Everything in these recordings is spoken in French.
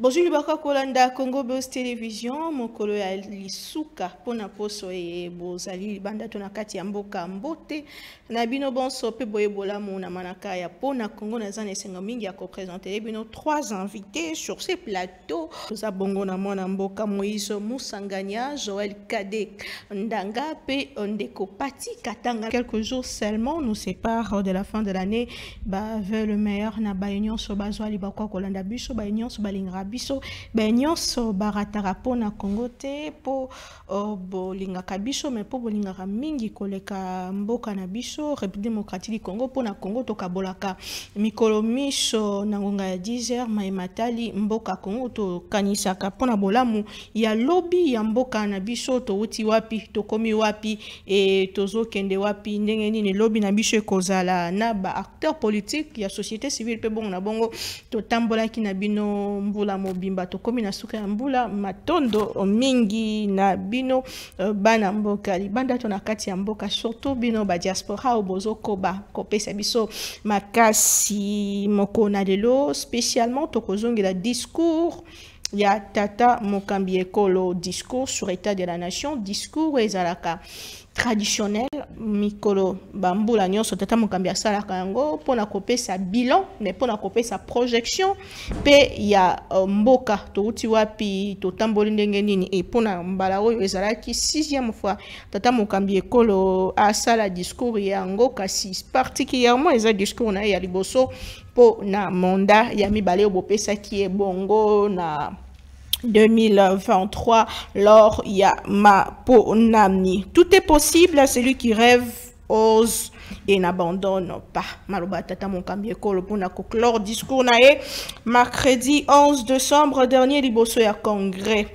Bonjour Baka Kolanda Congo Buzz Télévision mokolo ya lisuka pona poso e bozali banda tona kati ya mboka mbote na bino bonso pe boyebola mona manaka ya pona Congo na zane senga mingi ya représenter bino trois invités sur ce plateau za bongo na mona mboka Moïse Musanganya Joël Kade Ndanga pe Ndeko Pati Katanga. Quelques jours seulement nous séparent de la fin de l'année vers le meilleur na baunion so bazwali bakwa Kolanda biso baunion so balingra biso nyonso barataka pona Congo te po bolingaka biso mais po bolingaka mingi koleka mboka na biso République démocratique du Congo pona Congo tokabolaka mikolo miso na ngonga ya 10h maimatali mboka Congo to kanisaka pona bolamu ya lobby ya mboka na biso to uti wapi to komi wapi e tozo kende wapi ndenge nini lobby na biso ekozala na ba acteur politique ya société civile pe bongo na bongo to tambola ki na bino mbula mobimba to komi na suka ya mbula matondo mingi na bino bana mboka libanda to na kati ya mboka surtout bino ba diaspora obozo koba kopesa biso makasi moko na lelo spécialement to kozongela discours ya tata Mokambi Ekolo, discours sur l'état de la nation, discours ezalaka traditionnel mikolo bambula nyonso tata Mokambi asalaka yango pona kopesa bilan mais pona kopesa projection pe ya mboka to uti wapi to tamboli ndenge nini et pona mbala oyo ezalaki 6e fois tata Mokambi Ekolo asala discours yango kasi particulièrement eza discours na ya liboso po na mandat ya mibale obopesa ki e bongo na 2023 lors il y a ma ponami. Tout est possible à celui qui rêve, ose et n'abandonne pas. Maloba tata Mokambi Ekolo pour na conclure discours nae mercredi 11 décembre dernier liboso ya congrès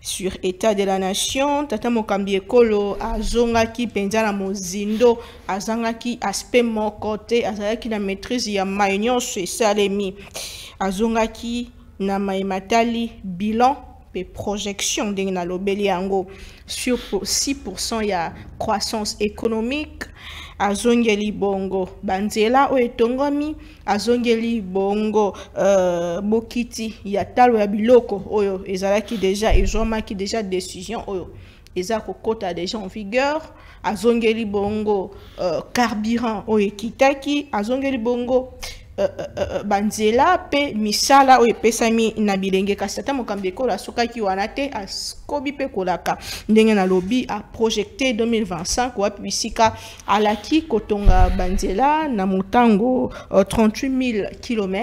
sur état de la nation tata Mokambi Ekolo azongaki penza na mozindo azangaki aspect moko te azalaki na maîtrise ya maïnyonso esalemi azongaki na maimatali bilan pe projection ndenge na lobeli yango sur 6% ya croissance économique azongeli bongo banzela o etongomi azongeli bongo bokiti ya talo ya biloko oyo ezalaki déjà ezomaki déjà décision oyo eza kokota déjà en vigueur azongeli bongo carburant oyo ekitaki azongeli bongo banzela pe misala oyo epesami na bilenge kasi tata Mokambi Ekolo asukaki wana te askobi pe kolaka ndenge na lobi a projecté 2025 wapi bisika alaki kotonga banzela na motango 38 000 km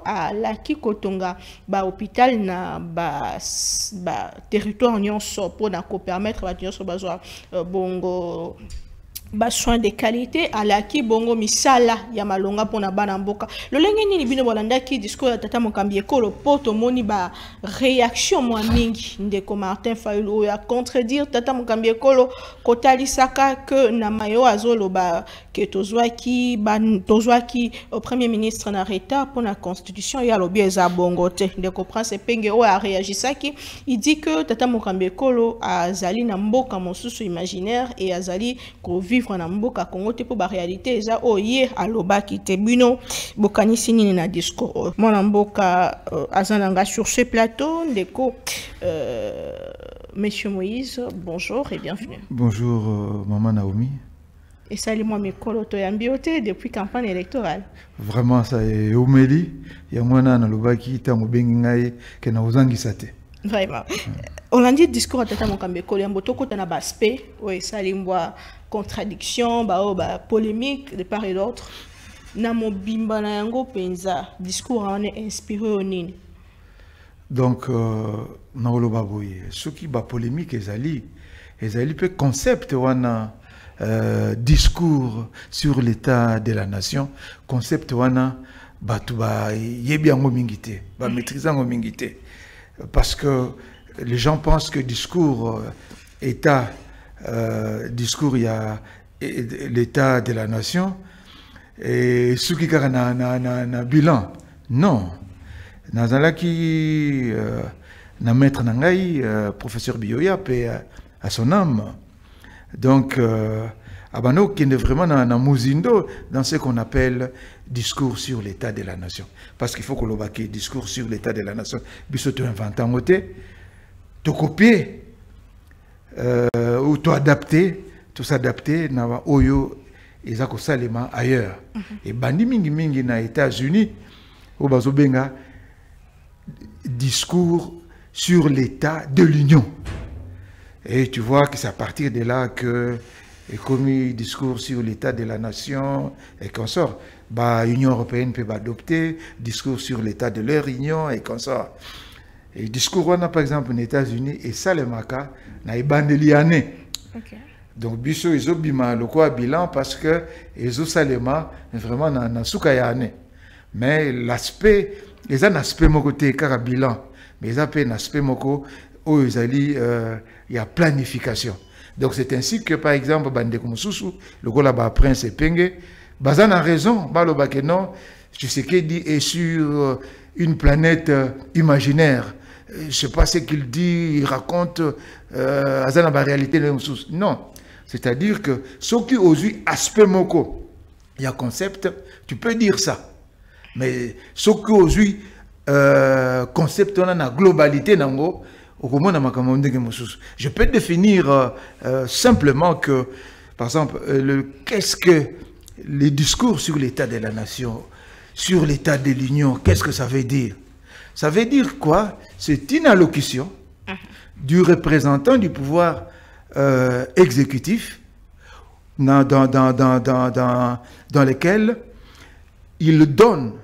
alaki kotonga ba hôpital na ba territoire nyonso pona ko permettre ba nyonso bazwa bongo ba soins de qualité alaki bongo misala ya malonga pona bana mboka lolenge nini bino bolandaki discours ya tata Mokambi Ekolo poto moni ba réaction mwa mingi ndeko Martin Fayulu ya contredire tata Mokambi Ekolo kotalisaka que na mayo azoloba ke tozwaki au premier ministre na reta pona constitution ya lobi eza bongo te ndeko Prince Penge o a réagisaki il dit que tata Mokambi Ekolo azali na mboka mosusu imaginaire et azali ko vivre na mboka Congo te po ba réalité eza oye alobaki te bino bokanisi nini na discours mona mboka azananga sur ce plateau ndeko monsieur Moïse bonjour et bienvenue. Bonjour maman Naomi. Et salut moi mes coloto yambiote depuis campagne électorale. Vraiment ça est omeli ya mwana na lobaki tango bengi ngai ke na uzangisa te. Vraiment. On a dit discours à tata Mokambi Ekolo yamboto kota na baspect ouais salimwa contradiction ba polémique de part et d'autre na mobimba na yango penza discours en est inspiré au nini donc na oloba boye soki ba polémique ezali pe concept wana discours sur l'état de la nation concept wana batu ba yebi yango mingite ba maîtriser yango mingite parce que les gens pensent que discours état discours il y a l'état de la nation et ce qui est na bilan non nazalaki na maître nangai professeur Bioya pe à son âme donc Abano qui est vraiment dans Mozindo, dans ce qu'on appelle discours sur l'état de la nation. Parce qu'il faut que l'on ait discours sur l'état de la nation. Biso tu inventes en côté, tu copier, ou tu adapter, tu s'adapter, na oyo, ils ont salima ailleurs. Et bandi mingi mingi na États-Unis, au bazobenga, discours sur l'état de l'Union. Et tu vois que c'est à partir de là que et comme discours sur l'état de la nation et qu'on sort, l'Union européenne peut adopter discours sur l'état de leur union et qu'on sort. Et discours on a par exemple aux États-Unis et ça les maka na ibandeliane. Donc biso ils ont bima le quoi bilan parce que ils ont salema vraiment na sukayane. Mais l'aspect ils ont un aspect mon côté car bilan, mais ils ont un aspect moko où ils il y a planification. Donc c'est ainsi que, par exemple, Bande Kumususu, le gars là-bas, Prince et Penge, Bazan a raison, non, Tshisekedi est sur une planète imaginaire. Je ne sais pas ce qu'il dit, il raconte la réalité de non. C'est-à-dire que ce qui aujourd'hui aspect moko, il y a concept, tu peux dire ça. Mais ce qui aujourd'hui concept, on a la globalité, nango, je peux définir simplement que, par exemple, qu'est-ce que les discours sur l'état de la nation, sur l'état de l'Union, qu'est-ce que ça veut dire? Ça veut dire quoi? C'est une allocution du représentant du pouvoir exécutif dans lequel il donne,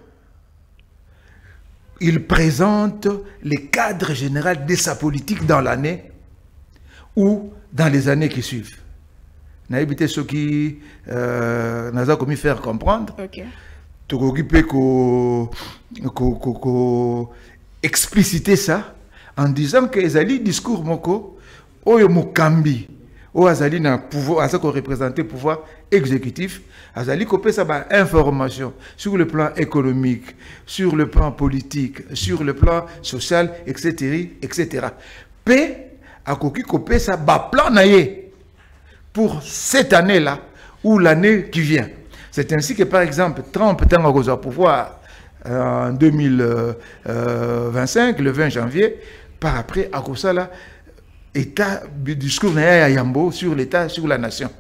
il présente les cadres généraux de sa politique dans l'année ou dans les années qui suivent. On a évité ce qui nous a commis faire comprendre. Tu peux expliciter ça en disant que les discours moko oyo mukambi o azali na pouvoir azako représenter pouvoir exécutif azali kopé ça ba information sur le plan économique, sur le plan politique, sur le plan social, etc. P akoki kopé ça ba plan naie pour cette année-là ou l'année qui vient. C'est ainsi que par exemple Trump tant au pouvoir en 2025 le 20 janvier par après akosala état discours à Yambo sur l'état, sur la nation.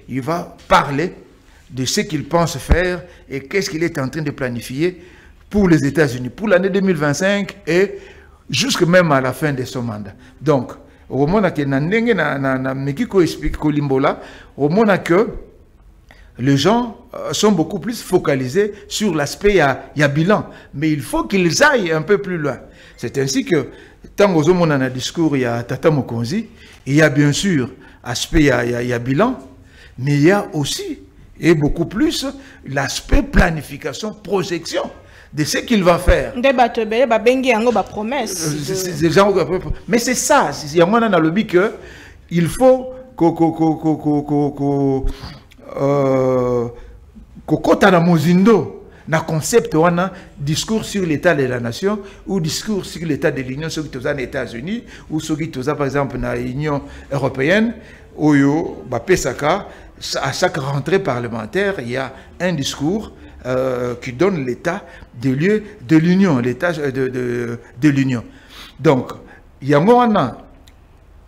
Il va parler de ce qu'il pense faire et qu'est-ce qu'il est en train de planifier pour les États-Unis, pour l'année 2025 et jusque même à la fin de son mandat. Donc, au moment que les gens sont beaucoup plus focalisés sur l'aspect il y a bilan, mais il faut qu'ils aillent un peu plus loin. C'est ainsi que tant que on a un discours, il y a Tata Mokonzi, il y a bien sûr aspect il y a bilan, mais il y a aussi et beaucoup plus l'aspect planification, projection de ce qu'il va faire. Mais c'est ça, il y a dans le but que il faut kokota na mozindo na concept wana discours sur l'état de la nation ou discours sur l'état de l'Union ceux qui sont aux États-Unis ou ceux qui sont par exemple dans l'Union européenne oyo ba pesaka à chaque rentrée parlementaire il y a un discours qui donne l'état de lieu de l'Union, l'état de l'Union. Donc il y a wana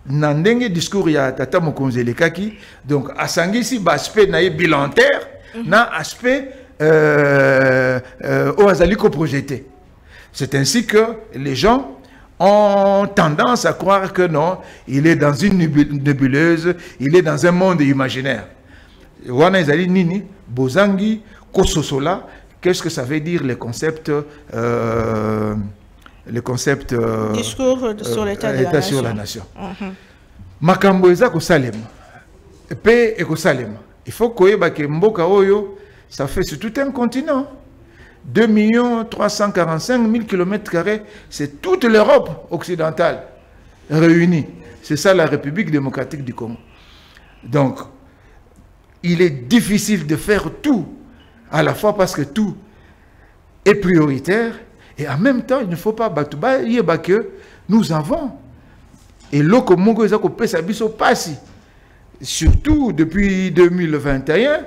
nandenge discours ya Tata Mokonzi lekaki donc asangisi ba aspect na bilantaire na aspect au azaliko projeté. C'est ainsi que les gens ont tendance à croire que non, il est dans une nébuleuse, il est dans un monde imaginaire. Wana ezali nini bozangi kososola, qu'est-ce que ça veut dire les concepts discours sur l'état de la nation. Makambo eza kosalema pe ekosalema. Il faut koyeba ke mboka oyo ça fait sur tout un continent 2 345 000 km², c'est toute l'Europe occidentale réunie. C'est ça la République démocratique du Congo. Donc il est difficile de faire tout à la fois parce que tout est prioritaire. Et en même temps, il ne faut pas battre que nous avons. Et l'oko mongo ezako pesa biso pasi. surtout depuis 2021,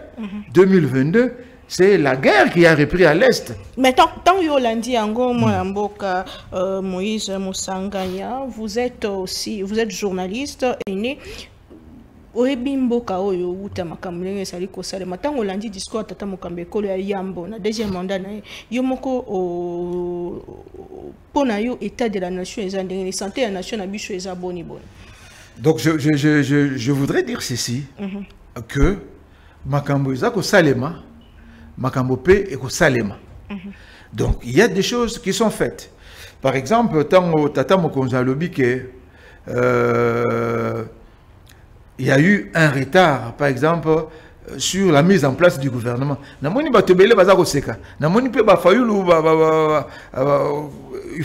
2022, c'est la guerre qui a repris à l'Est. Mais tant que Yolandi Ango, Moïse Moussanganya, vous êtes journaliste et Oebimboka oyo uta makamulenge sali ko sale matango landi discours tata mokambe kolo ya yambo na deuxième mandat na yo moko pona yo état de la nation ezandenge santé la nation na biso eza boni boni. Donc je voudrais dire ceci que makambo eza ko salema makambo pe e ko salema. Donc il y a des choses qui sont faites. Par exemple tango tata mokonzi alobi que il y a eu un retard, par exemple, sur la mise en place du gouvernement. Ils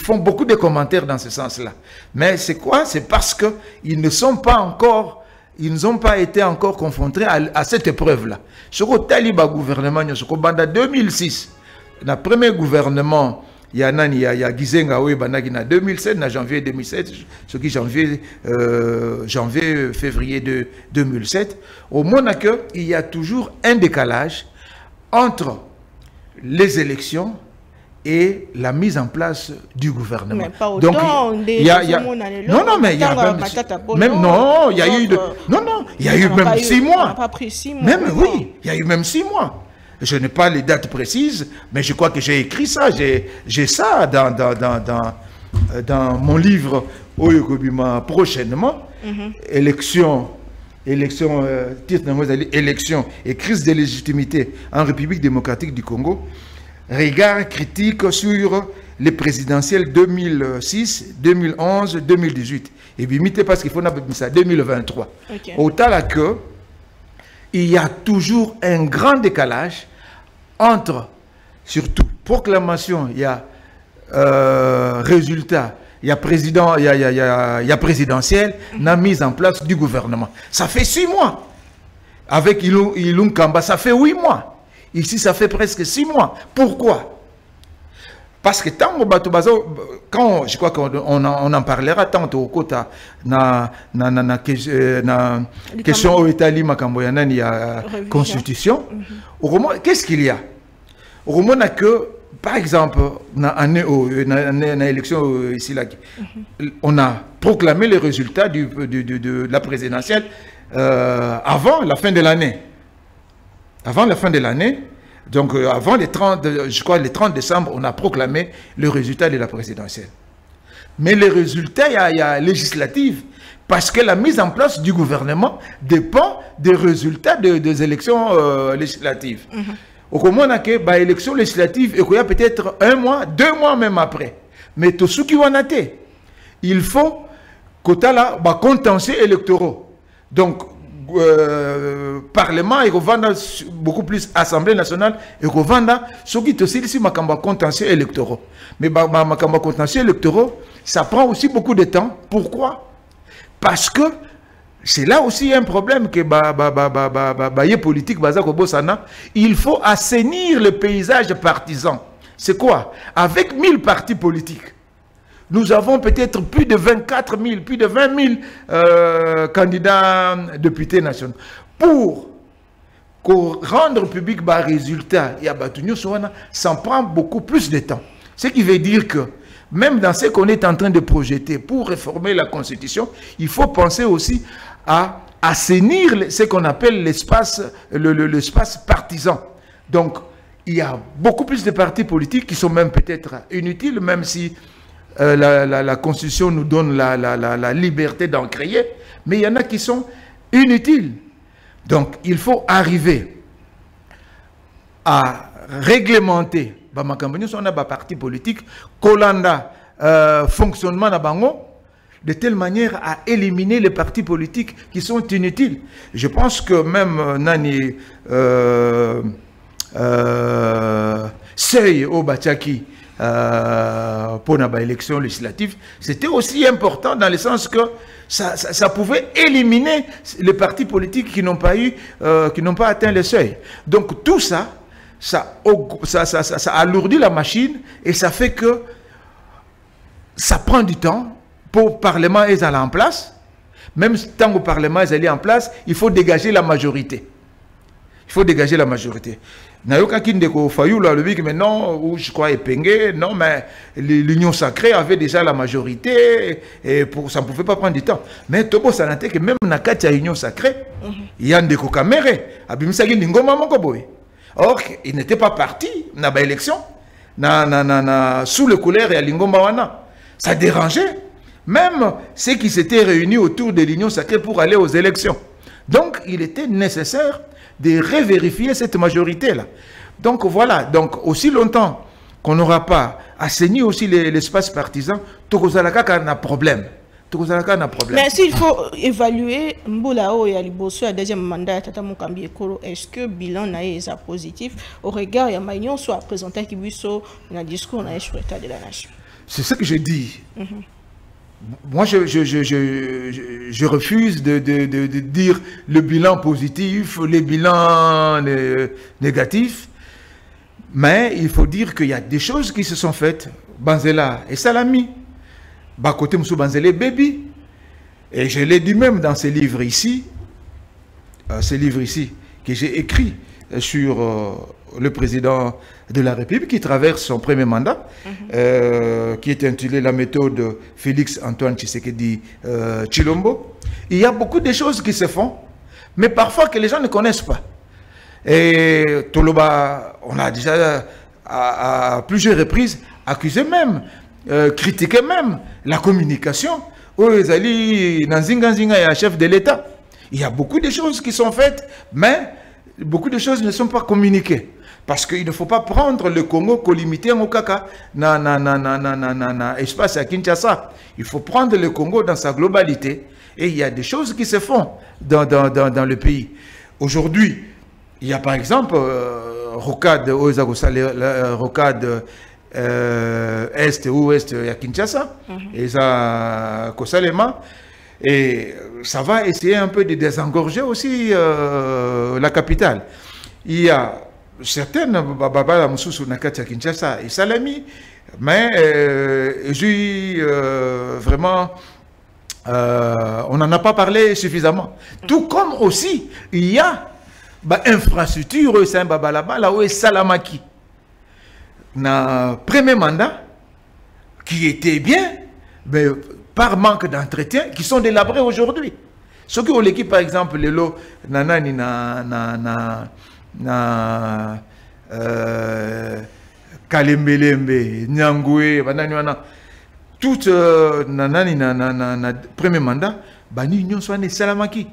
font beaucoup de commentaires dans ce sens-là. Mais c'est quoi? C'est parce qu'ils ne sont pas encore, ils n'ont pas été encore confrontés à cette épreuve-là. Sur le Taliban gouvernement, en 2006, le premier gouvernement, il y a Gizenga Ouebanagi en 2007, en janvier 2007, ce qui janvier, février de 2007. Au Monaco, il y a toujours un décalage entre les élections et la mise en place du gouvernement. Mais pas autant. Donc, il y a non, mais il y a même non, il y a eu il y a eu même 6 mois. Pas pris 6 mois. Même oui, il y a eu même 6 mois. Je n'ai pas les dates précises, mais je crois que j'ai écrit ça. J'ai ça dans mon livre Oyokobima prochainement. Élection et crise de légitimité en République démocratique du Congo. Regard critique sur les présidentielles 2006, 2011, 2018. Et bien, parce qu'il faut ça 2023. Autant là que il y a toujours un grand décalage entre, surtout, proclamation, il y a résultat, il y a président, il y a présidentiel, la mise en place du gouvernement. Ça fait 6 mois. Avec Ilung Kamba, ça fait 8 mois. Ici, ça fait presque 6 mois. Pourquoi? Parce que tant quand je crois qu'on en parlera tant au côté na question au Italie makamboyana il y a constitution. Qu'est-ce qu'il y a? Au Roman a que par exemple na élection ici là on a proclamé les résultats de la présidentielle avant la fin de l'année. Avant la fin de l'année. Donc, avant les 30, je crois, les 30 décembre, on a proclamé le résultat de la présidentielle. Mais le résultat, il y a législatif, parce que la mise en place du gouvernement dépend des résultats des élections législatives. Au moment où il y a élection législative, il y a peut-être 1 mois, 2 mois même après. Mais tout ce qui en a été, il faut qu'on ait là contentieux électoraux. Donc, Parlement et beaucoup plus Assemblée nationale et ce qui est aussi ici makamba contentieux électoraux. Mais makamba contentieux électoraux, ça prend aussi beaucoup de temps. Pourquoi? Parce que c'est là aussi un problème que les politiques il faut assainir le paysage partisan. C'est quoi? Avec 1000 partis politiques, nous avons peut-être plus de 24 000, plus de 20 000 candidats députés nationaux. Pour rendre public les résultats, ça prend beaucoup plus de temps. Ce qui veut dire que même dans ce qu'on est en train de projeter pour réformer la Constitution, il faut penser aussi à assainir ce qu'on appelle l'espace partisan. Donc, il y a beaucoup plus de partis politiques qui sont même peut-être inutiles, même si la Constitution nous donne la liberté d'en créer, mais il y en a qui sont inutiles. Donc, il faut arriver à réglementer on a des partis politiques, Kolanda fonctionnement na bango, de telle manière à éliminer les partis politiques qui sont inutiles. Je pense que même Nani Sey Obachaki pour l'élection législative, c'était aussi important dans le sens que ça pouvait éliminer les partis politiques qui n'ont pas atteint le seuil. Donc tout ça, ça alourdit la machine et ça fait que ça prend du temps pour le Parlement est en place. Même tant au Parlement est en place, il faut dégager la majorité. Il faut dégager la majorité. Nayoka Kindeko Fayoula, le big, mais non, ou je crois Epenge, non, mais l'Union sacrée avait déjà la majorité, et ça ne pouvait pas prendre du temps. Mais Tobo Sanate, que même dans l'Union sacrée, il y a un déco caméré, Abimisagi Lingoma Mokoboy. Or, il n'était pas parti dans l'élection, sous le couleur et à Lingoma Wana. Ça dérangeait même ceux qui s'étaient réunis autour de l'Union sacrée pour aller aux élections. Donc, il était nécessaire de revérifier cette majorité-là. Donc voilà, donc aussi longtemps qu'on n'aura pas assaini aussi l'espace partisan, Tokozalaka n'a problème. Tokozalaka n'a problème. Mais s'il faut évaluer Mboulao et Alibosso, le deuxième mandat, est-ce que le bilan est positif au regard de Magnon soit présenté qui dans le discours sur l'état de la nation? C'est ce que je dis. Moi, je refuse de dire le bilan positif, les bilans négatifs. Mais il faut dire qu'il y a des choses qui se sont faites. Banzela et Salami. Bakote Moussou Banzela et Baby. Et je l'ai dit même dans ces livres ici, que j'ai écrit sur le président de la République qui traverse son premier mandat, qui est intitulé La méthode Félix Antoine Tshisekedi Tshilombo. Il y a beaucoup de choses qui se font, mais parfois que les gens ne connaissent pas. Et Toloba, on a déjà à plusieurs reprises accusé même, critiqué même la communication. Ezali Nanzinga est chef de l'État. Il y a beaucoup de choses qui sont faites, mais beaucoup de choses ne sont pas communiquées. Parce qu'il ne faut pas prendre le Congo colimité en Okaka, espace à Kinshasa. Il faut prendre le Congo dans sa globalité. Et il y a des choses qui se font dans le pays. Aujourd'hui, il y a par exemple Rocade Est ou Ouest à Kinshasa, et ça Kosalema. Et ça va essayer un peu de désengorger aussi la capitale. Il y a certaines Baba Moussou Nakati Kinshasa et Salami, mais vraiment, on n'en a pas parlé suffisamment. Tout comme aussi, il y a infrastructure Saint Babalaba, là où est Salamaki. Dans premier mandat, qui était bien, mais par manque d'entretien, qui sont délabrés aujourd'hui. Ceux qui ont l'équipe, par exemple, les lots, nanani Kalembelembe, Nyangwe, tout nanani premier mandat, l'union soit né Salamaki.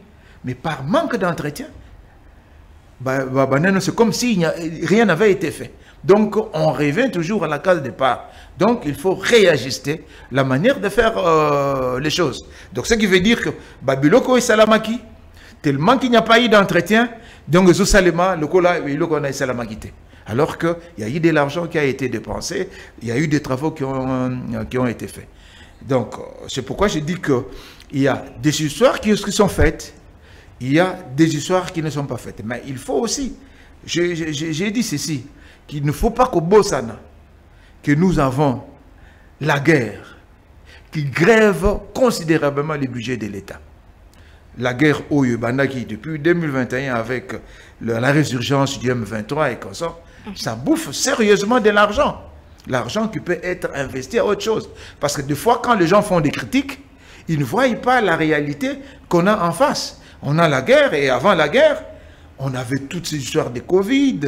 Mais par manque d'entretien, c'est comme si rien n'avait été fait. Donc, on revient toujours à la case départ. Donc, il faut réajuster la manière de faire les choses. Donc, ce qui veut dire que Babiloko et Salamaki, tellement qu'il n'y a pas eu d'entretien, donc, alors qu'il y a eu de l'argent qui a été dépensé, il y a eu des travaux qui ont été faits. Donc, c'est pourquoi je dis qu'il y a des histoires qui sont faites, il y a des histoires qui ne sont pas faites. Mais il faut aussi, j'ai dit ceci, qu'il ne faut pas qu'au Botswana, que nous avons la guerre qui grève considérablement le budget de l'État. La guerre au Yubandaki depuis 2021 avec la résurgence du M23 et comme ça bouffe sérieusement de l'argent. L'argent qui peut être investi à autre chose. Parce que des fois, quand les gens font des critiques, ils ne voient pas la réalité qu'on a en face. On a la guerre et avant la guerre, on avait toutes ces histoires de Covid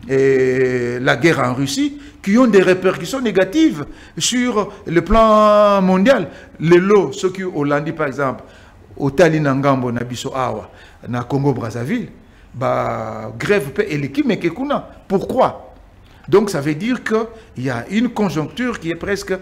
et la guerre en Russie qui ont des répercussions négatives sur le plan mondial. Les lots, ceux qui au Landi par exemple, au Tali Nangambo, Nabiso Awa, na Congo-Brazzaville, grève et l'équipe Mekekuna. Pourquoi? Donc ça veut dire qu'il y a une conjoncture qui est presque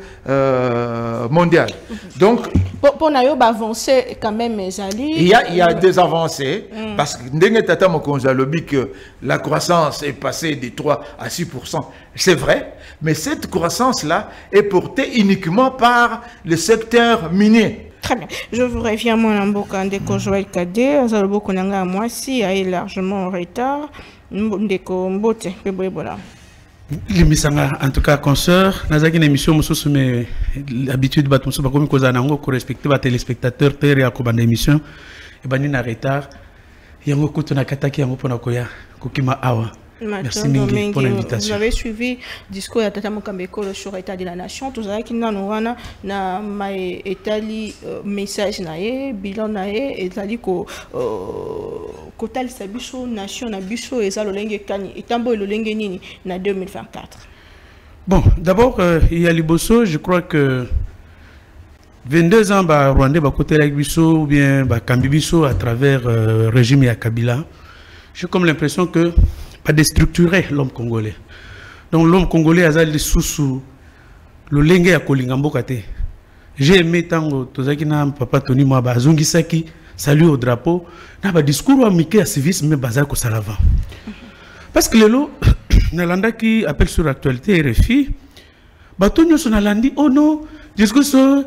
mondiale. Donc, pour avancer quand même, il y a des avancées, parce que la croissance est passée de 3 à 6%, c'est vrai, mais cette croissance-là est portée uniquement par le secteur minier. Très bien. Je vous reviens, mon amboka ndeko Joël Kadé, azalobo konanga moi si est largement en retard. Ndeko Mbote, pebola. En tout cas, consoeur, nous avons une émission, mais l'habitude, nous avons respecter les téléspectateurs, et l'émission, et nous avons retard. Il y a un peu de kataki, il y a un peu de awa. Merci Mingi pour l'invitation. Vous avez suivi le discours de Tata Mokambeko sur l'état de la nation. Tout ça qui n'a na étali message nae bilan nae étali ko kotal sabiso nation na biso eza lolenge kani etambo lolenge nini na 2024. Bon, d'abord il y a Liboso, je crois que 22 ans ba Rwanda ba côté la biso ou bien ba Kambibiso à travers régime ya Kabila. J'ai comme l'impression que pas déstructurer l'homme congolais. Donc l'homme congolais a des sous le lenge ya kolingambo kate. J'ai aimé tango tozaki na papa Tony Mwaba Zungisaki salut au drapeau na ba discours amiqué à service mais bazar ko salava. Parce que lelo nalanda qui appelle sur l'actualité RFI batonyo sonalandi oh non discours sur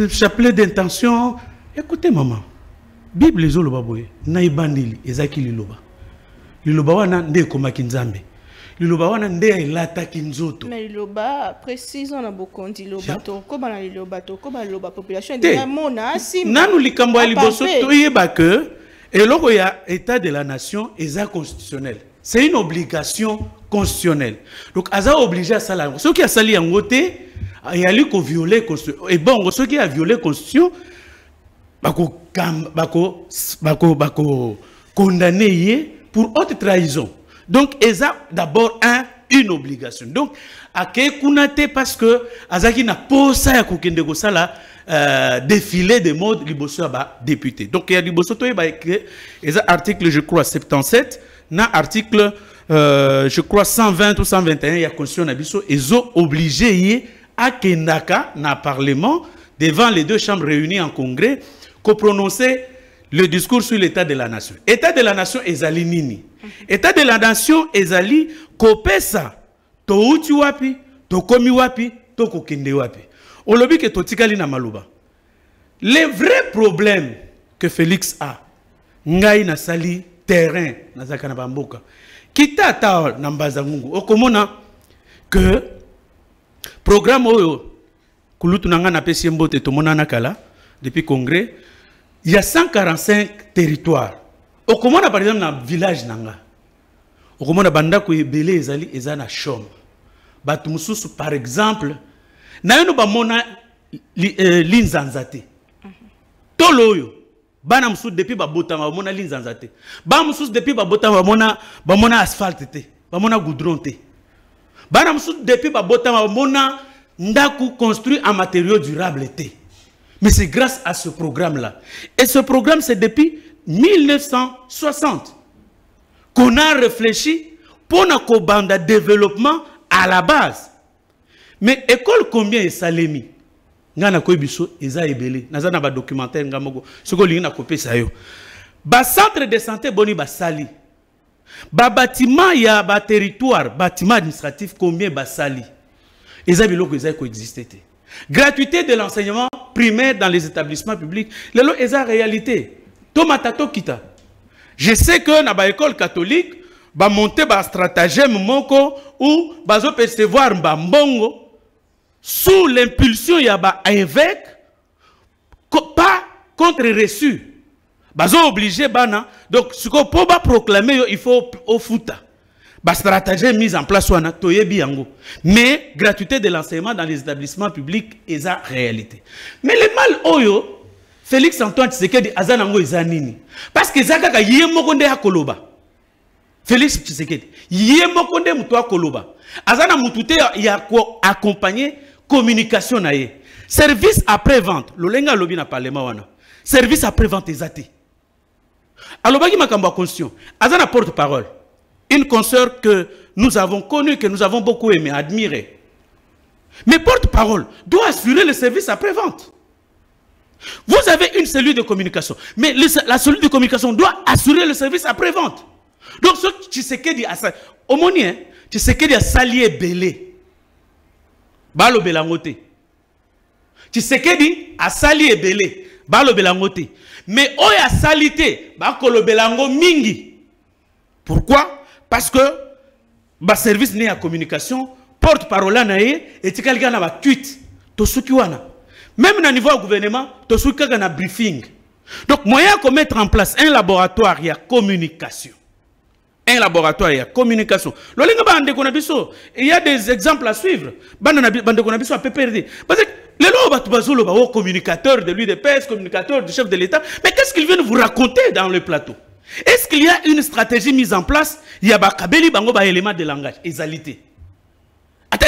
chapelet d'intention. Écoutez maman Bible les oloba boye na ibandili ezaki liloba. Liloba wana nde komaki nzambe. Liloba wana nde elata kinzoto. Mais liloba précisons na bokondi liloba to ko bana liloba to ko ba liloba population de mona asim. Nanu likambo ya liboso to yeba que eloko ya état de la nation eza constitutionnel. C'est une obligation constitutionnelle. Donc aza obligé à ça là. Ceux qui a sali yango te yali ko violer constitution. Et bon ceux qui a violé constitution bako condamné pour haute trahison. Donc, ils ont d'abord une obligation. Donc, à Kekunate, parce que Azaki n'a pas ça à Kokendego Sala défilé de mode Liboso a député. Donc, il y a Liboso qui a écrit article, je crois, 77, na article, je crois, 120 ou 121, il y a Constitution Nabiso, ils ont obligé à Kendaka, na Parlement, devant les deux chambres réunies en congrès, qu'on prononçait le discours sur l'état de la nation. État de la nation ezali nini. État de la nation ezali kopesa to uti wapi, to komi wapi, to kokende wapi. Olobi ke totikali na maluba. Les vrais problèmes que Félix a, ngai na sali terrain na zakana bamboka. Kita ta na mbazangungu. Okomona que programme oyo kulutu nanga na pesi mbote to mona nakala depuis congrès. Il y a 145 territoires. Au Komona, par exemple, dans le village Nanga, au Komona, Bandako et Belé, Ezali, Ezana Chom. Batumoussous, par exemple, Nayono Bamona Linzanzate. Toloyo. Banamsou depuis Babotama, Bamona Linzanzate. Bamsous depuis Babotama, Bamona asphalte, Bamona goudron. Banamsou depuis Babotama, Bamona Ndaku construit en matériaux durables. Mais c'est grâce à ce programme-là. Et ce programme, c'est depuis 1960 qu'on a réfléchi pour notre bande développement à la base. Mais école combien est Salemi? Ngana koibiso eza ebele. Nazana ba documentaire ngamogo. Soko lingi na kopé sa yo. Ba centre de santé boni ba sali. Ba bâtiment ya ba territoire, bâtiment administratif combien ba sali. Eza biloko eza coexister. Gratuité de l'enseignement primaire dans les établissements publics. Lelo eza réalité. Tomatato kita. Je sais que dans l'école catholique, ba monter ba stratagème moko ou bazo percevoir mbongo sous l'impulsion ya ba évêque pas contre reçu. Bazo obligé bana donc ce qu'on peut pas proclamer il faut au futa. Ba stratagème mise en place wana toyebi yango. Mais gratuité de l'enseignement dans les établissements publics est la réalité. Mais le mal oyo Félix Antoine Tshisekedi azanango ezanini parce que zakaka yemokonde ya koloba. Félix Tshisekedi yemokonde muto akoloba. Azana mutute ya ko accompagner communication na ye. Service après vente, lolenga lobi na parlement wana. Service après vente ezati. Alobaki makambo constitution. Azana porte-parole. Une consoeur que nous avons connue, que nous avons beaucoup aimé, admiré. Mais porte-parole doit assurer le service après-vente. Vous avez une cellule de communication, mais la cellule de communication doit assurer le service après-vente. Donc, ce qui se dit à ça, au monien, tu sais qu'il y a salier belé. Balo belangote. Tu sais qu'il dit à salier belé. Balo belangote. Mais oh ya salité, bako lo belango mingi. Pourquoi? Parce que ba service ne ya communication porte parole na ye et tikalika na ba tweet to suki wana même na niveau du gouvernement to suki kaka na briefing. Donc moyen de mettre en place un laboratoire il y a communication. Un laboratoire il y a communication. Il y a des exemples à suivre. À PPRD. Parce que les lois communicateurs de l'UDPS, communicateurs du chef de l'État, mais qu'est-ce qu'ils viennent vous raconter dans le plateau? Est-ce qu'il y a une stratégie mise en place? Il y a un élément de langage, égalité. Attends,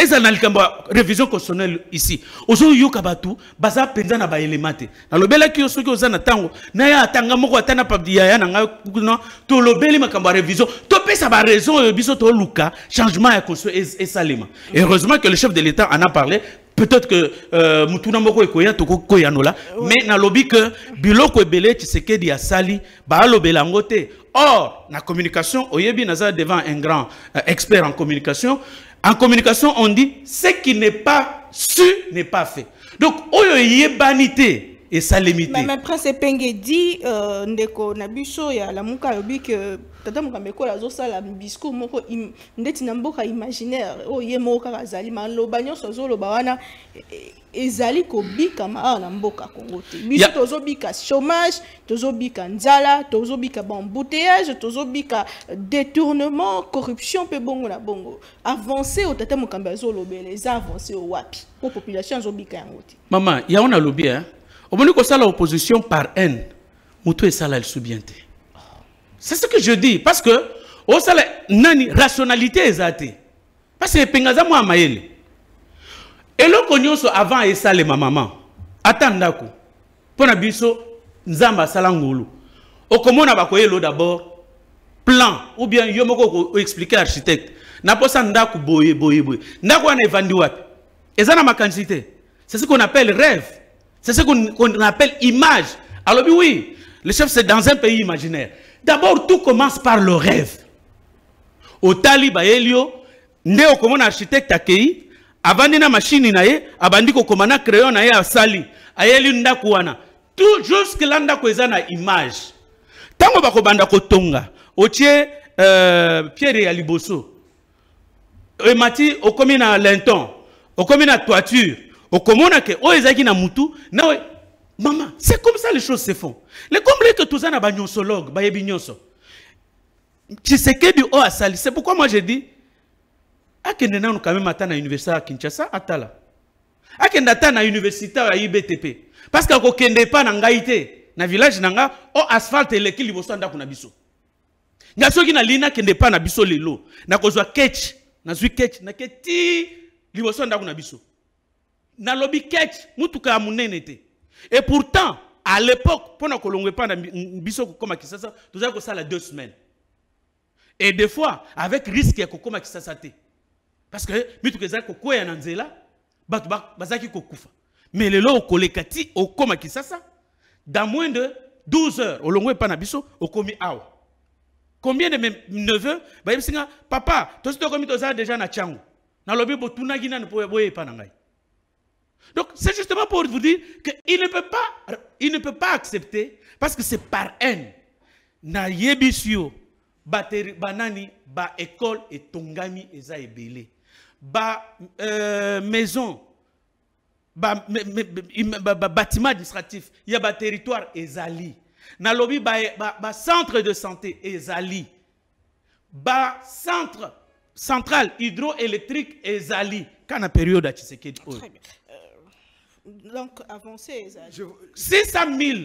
révision constitutionnelle ici. Ozo yokabatu, baza penza na ba élémenté. Na lobela ki osoki ozana tango, na ya tanga moko atana pabdia ya na kuno to lobeli makamba révision. To pesa ba raison biso to luka changement ya constitution et salema. Et heureusement que le chef de l'État en a parlé. Peut-être que mutuna moko ekoya to ko yanola, mais na lobi que biloko ebele Tshisekedi ya sali ba lobela ngote. Or, na communication, oyebi naza devant un grand expert en communication. En communication, on dit ce qui n'est pas su n'est pas fait. Donc, oyo yebanité et salémité. Mais Prince Penge dit, ndeko nabiso ya la muka yobi que tata mukambeko la zo sala bisco moko ndeti na mboka imaginaire o ye moka kazali ma lo banyo sozo lo bawana ezali ko bika ma na mboka Congo te. Biso tozo bika chômage, tozo bika nzala, tozo bika embouteillage, tozo bika détournement, corruption pe bongo na bongo. Avancer au tata mukambezo lo bele, za avancer au wapi. Pour population zo bika yango te. Maman, ya on a lobby hein. Au moment où ça l'opposition par haine, Moutou et ça là, elle sous-bienté. C'est ce que je dis. Parce que, au ça nani rationalité exacte. Parce que pengaza moi maele. Et le konyoso avant et ça les maman. Attendako. Pona biso nzamba salangulu. Au comment on a bakoye l'eau d'abord plan ou bien yomoko expliquer architecte. Na posa ndaku boye. Ndako ana evandi wapi. Ezana ma quantité. C'est ce qu'on appelle rêve. C'est ce qu'on appelle image. Alors oui, le chef c'est dans un pays imaginaire. D'abord, tout commence par le rêve. Au Taliba Elio, ndé comme un architecte accueilli, avant na machine nae, abandi ko komana crayon nae a sali, ayeli ndakuana. Tout jusque là ndako ezana image. Tango bako banda ko tonga, otie Pierre ya liboso. E mati okomina lenton, okomina toiture. Au commun que oh ezaki na mutu na maman c'est comme ça les choses se font les comblés que tous na banyosologue ba yebinyoso Tshisekedi o asali c'est pourquoi moi je dis akende na quand même atana université à Kinshasa atala akende atana université à IBTP parce que ko kende pa na ngaite na village nanga o asphalte eleki liboso ndako na biso ngasoki na lina kende pa na biso lelo na kozwa ketch na zwi ketch na keti liboso ndako na biso. Na lobby ketch mutuka amunenete. Et pourtant à l'époque pendant que l'on pas biso comme Kisasa tout ça que ça la 2 semaines. Et des fois avec risque ya kokoma Kisasa te. Parce que mutuka za ko ya nanzela batu bazaki kokufa. Mais le lo kolekati okoma Kisasa dans moins de 12 heures au longwe pas na biso okomi awa. Combien de mes neveux ba yebisinga papa to sito komi to za déjà na changu. Na lobby botuna gina ne boye pa na ngai. Donc c'est justement pour vous dire qu'il ne peut pas accepter parce que c'est par haine. Na yebisio bateri banani ba école et tongami eza ebele. Ba maison ba bâtiment administratif, il y a ba territoire ezali. Na lobby ba centre de santé ezali. Ba centrale hydroélectrique ezali. Quand la période a Tshisekedi. Donc, avancer. 600 000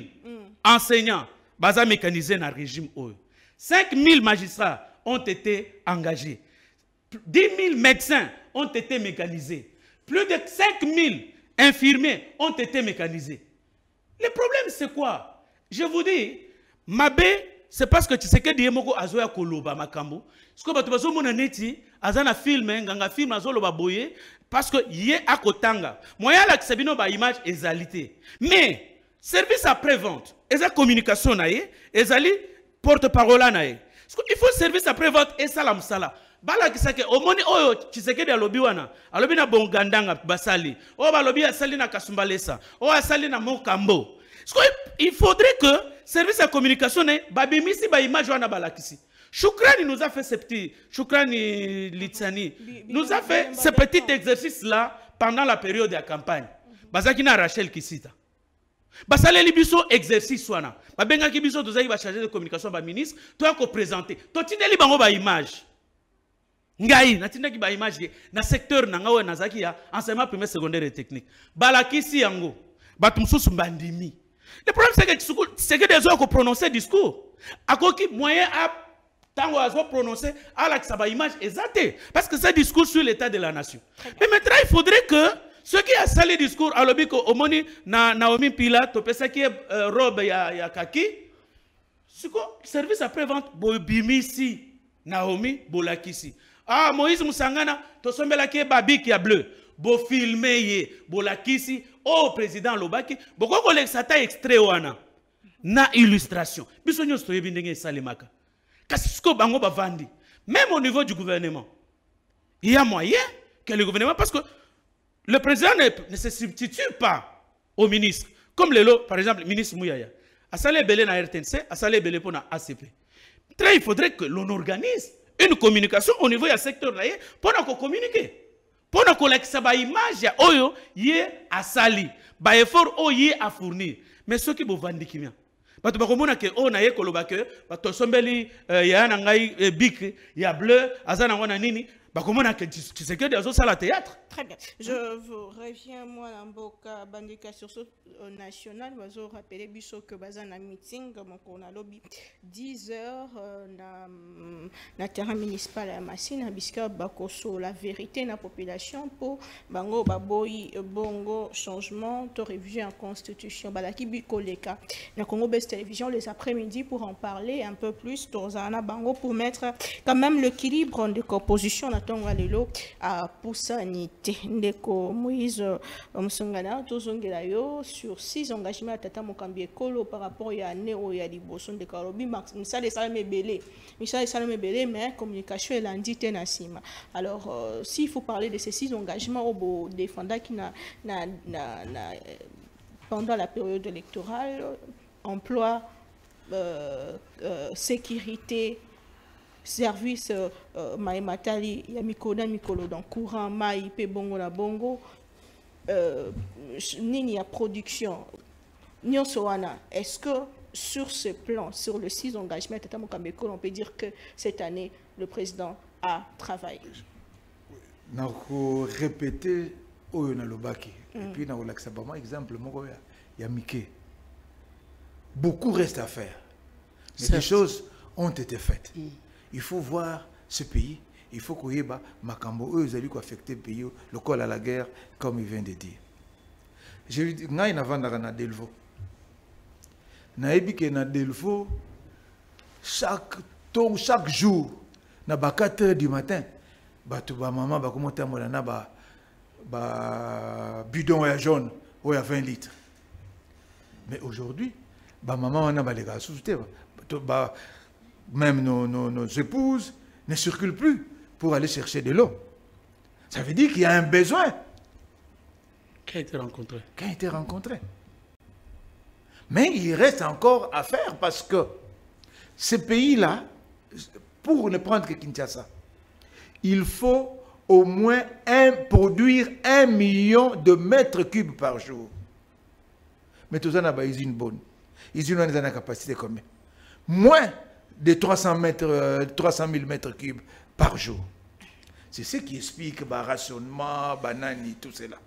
enseignants basés mécanisés dans le régime. 5 000 magistrats ont été engagés. 10 000 médecins ont été mécanisés. Plus de 5 000 infirmiers ont été mécanisés. Le problème, c'est quoi? Je vous dis, Mabé, c'est parce que tu sais que Diemoko Azoya Koloba Makambo. Ce que tu as dit, Azana film, Ganga film, Azoloba Boye, parce que yé à Kotanga. Moi, là, c'est bien une image exalité. Mais, service après-vente, et la communication, et la porte-parole, il faut service après-vente et salam sala. Bala ki sake omoni oyo Tshisekedi alobi wana alobi na bongandanga basali o balobi asali na Kasumbalesa o asali na Mokambo. Il faudrait que service de communication babimisi ba image wana balakisi Choukrani nous a fait ces petits, Choukrani Litsani, nous a fait ce petit exercice-là pendant la période de la campagne. Bazakina Rachel Kisita. Basale libiso exercice wana. Babenga kibiso tozaki ba chargé de communication ba ministre, toi ko présenter. To tindeli bango ba image. Ngai natindaki ba image na secteur na ngawe nazaki ya enseignement primaire secondaire et technique. Balakisi yango. Batu mususu mbandimi. Le problème c'est que des gens qui prononcent discours. Akoki moyen à tango azo prononcer à la sa ba image exacte parce que c'est discours sur l'état de la nation. Mais maintenant il faudrait que ceux qui a sali discours à l'obiko omoni na Naomi Pila to pesa qui robe ya kaki siko service après vente bobimisi Naomi bolakisi ah Moïse Musangana to sombela ki babiki ya bleu bo filmer ye bolakisi oh président lobaki boko kolexata extrait wana na illustration biso nyos to yebi ndenge salimaka kasi siko bango bavandi même au niveau du gouvernement il y a moyen que le gouvernement parce que le président ne se substitue pas au ministre. Comme le lot, par exemple, le ministre Mouyaya. A salé belé na RTNC, a salé belé pour na ACP. Il faudrait que l'on organise une communication au niveau du secteur là pour nous communiquer. Pour nous collecter sa image ya oyo yé a sali, ba effort o yé a fournir. Mais ceux qui vont vendre kimia. Parce que on a que on a yé koloba que to sombeli ya na ngai bik ya bleu azana wana nini. Comment on c'est que des autres salles à théâtre. Très bien. Je vous reviens, moi, en Boka Bandika sur ce national. Je vais rappeler que dans un meeting, on a lobby 10 heures dans le terrain municipal à Massine, puisque Bakoso, la vérité, la population, pour Bango, Baboy, Bongo, changement, de révision en constitution. Balaki Bikoleka, la Congo Best Télévision, les après-midi, pour en parler un peu plus, Torzana Bango, pour mettre quand même l'équilibre de composition. Lelo à Poussanité Ndeko Moïse Msongana tozongela yo sur 6 engagements à Tata Mokambi Ekolo par rapport à Néo ya Liboson de Karobi Max Misale Salame Belé mais communication est l'indité Nassima. Alors s'il faut parler de ces 6 engagements au défendant qui pendant la période électorale emploi sécurité service Maïmatali, Yamikoda Mikolo dans courant, Maï, Bongo la Bongo, Nini a production, Nyonsoana. Est-ce que sur ce plan, sur le 6 engagements, on peut dire que cette année, le président a travaillé? N'a répété au Nalobaki. Et puis, dans l'exemple, exemple, il y a Mickey. Beaucoup reste à faire. Mais des choses ont été faites. Il faut voir ce pays, il faut qu'il y ait Makambo, eux, ils ont affecté le pays, le col à la guerre, comme il vient de dire. Je lui dis, il y a un Delvo. Delvo, chaque jour, à 4 h du matin, maman va commenter à bidon jaune, ou à 20 litres. Mais aujourd'hui, maman a les gars sous-soutés. Même nos épouses ne circulent plus pour aller chercher de l'eau. Ça veut dire qu'il y a un besoin qui a été rencontré. Mais il reste encore à faire parce que ces pays-là, pour ne prendre que Kinshasa, il faut au moins produire 1 million de mètres cubes par jour. Mais tout ça n'a pas usine bonne. Usine a une capacité combien? Moins de 300 000 mètres cubes par jour. C'est ce qui explique le rationnement, banani, tout cela.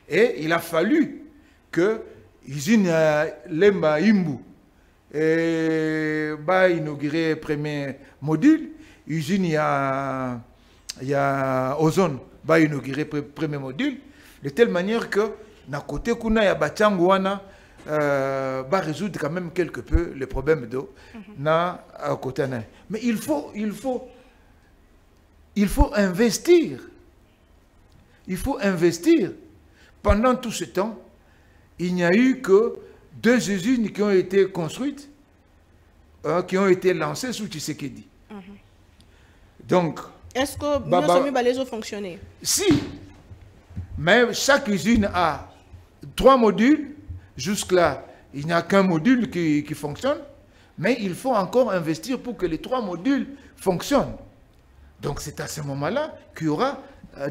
Et il a fallu que l'usine Lemba Imbu inauguré le premier module, l'usine il y a Ozone inauguré le premier module, de telle manière que na côté kuna ya Bachangwana va résoudre quand même quelque peu les problèmes d'eau à côté. Mais il faut investir. Il faut investir. Pendant tout ce temps, il n'y a eu que 2 usines qui ont été construites, qui ont été lancées sous Tshisekedi. Donc, est-ce que les eaux fonctionnaient? Si. Mais chaque usine a 3 modules. Jusque-là, il n'y a qu'un module qui fonctionne, mais il faut encore investir pour que les 3 modules fonctionne. Donc c'est à ce moment-là qu'il y aura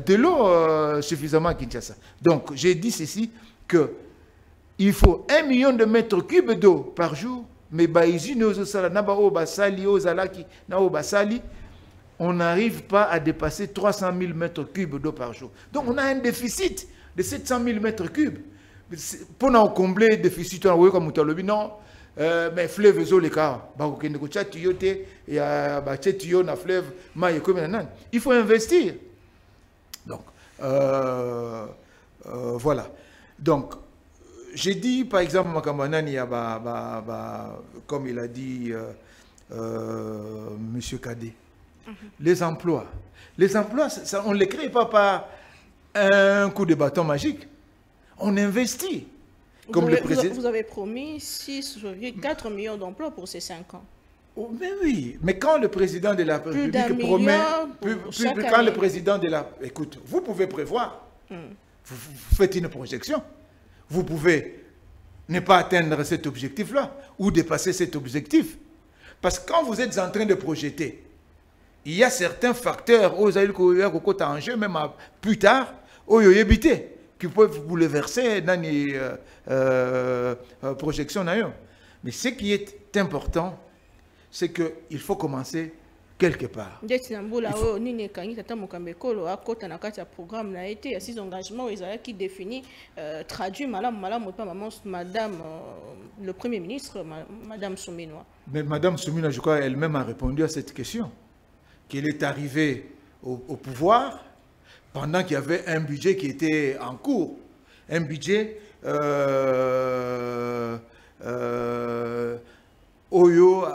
de l'eau suffisamment à Kinshasa. Donc j'ai dit ceci, qu'il faut 1 million de mètres cubes d'eau par jour, mais on n'arrive pas à dépasser 300 000 mètres cubes d'eau par jour. Donc on a un déficit de 700 000 mètres cubes. Pour nous combler le déficit, on a comme non, mais fleuve les cas, il faut investir. Donc, voilà. Donc, j'ai dit, par exemple, comme il a dit M. Kadé, les emplois. Les emplois, ça, on ne les crée pas par un coup de bâton magique. On investit. Comme le président. Vous avez promis 6,4 millions d'emplois pour ces 5 ans. Oh, mais oui, mais quand le président de la République promet... quand le président de la... Écoute, vous pouvez prévoir. Vous faites une projection. Vous pouvez ne pas atteindre cet objectif-là ou dépasser cet objectif. Parce que quand vous êtes en train de projeter, il y a certains facteurs, aux en jeu, même plus tard, qui peuvent bouleverser dans les projections d'ailleurs. Mais ce qui est important, c'est qu'il faut commencer quelque part. Madame le Premier ministre, Madame Souminois. Mais Madame Souminois, je crois, elle-même a répondu à cette question. Qu'elle est arrivée au pouvoir pendant qu'il y avait un budget qui était en cours. Un budget Oyo,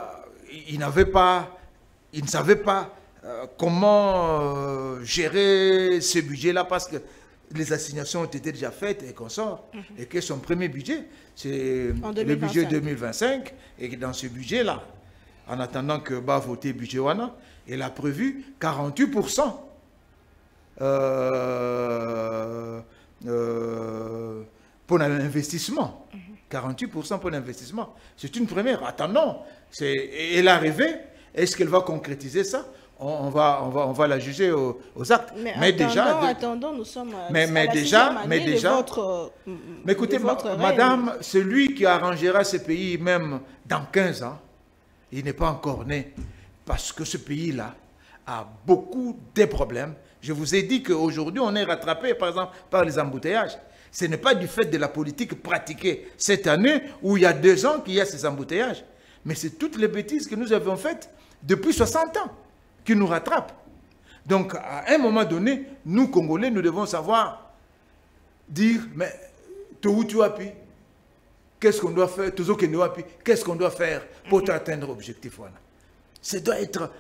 il ne savait pas comment gérer ce budget-là parce que les assignations ont été déjà faites et qu'on sort. Et que son premier budget, c'est le budget 2025. Et que dans ce budget-là, en attendant que va voter le budget WANA, elle a prévu 48% pour l'investissement. 48% pour l'investissement. C'est une première. Attendons. Elle est arrivée. Est-ce qu'elle va concrétiser ça? On va la juger aux actes. Mais déjà, nous sommes mais déjà, écoutez, madame, celui qui arrangera ce pays même dans 15 ans, il n'est pas encore né. Parce que ce pays-là a beaucoup de problèmes. Je vous ai dit qu'aujourd'hui, on est rattrapé, par exemple, par les embouteillages. Ce n'est pas du fait de la politique pratiquée cette année où il y a 2 ans qu'il y a ces embouteillages. Mais c'est toutes les bêtises que nous avons faites depuis 60 ans qui nous rattrapent. Donc, à un moment donné, nous, Congolais, nous devons savoir dire, mais où tu as pu? Qu'est-ce qu'on doit faire? Qu'est-ce qu'on doit faire pour atteindre l'objectif? Voilà. Ça doit être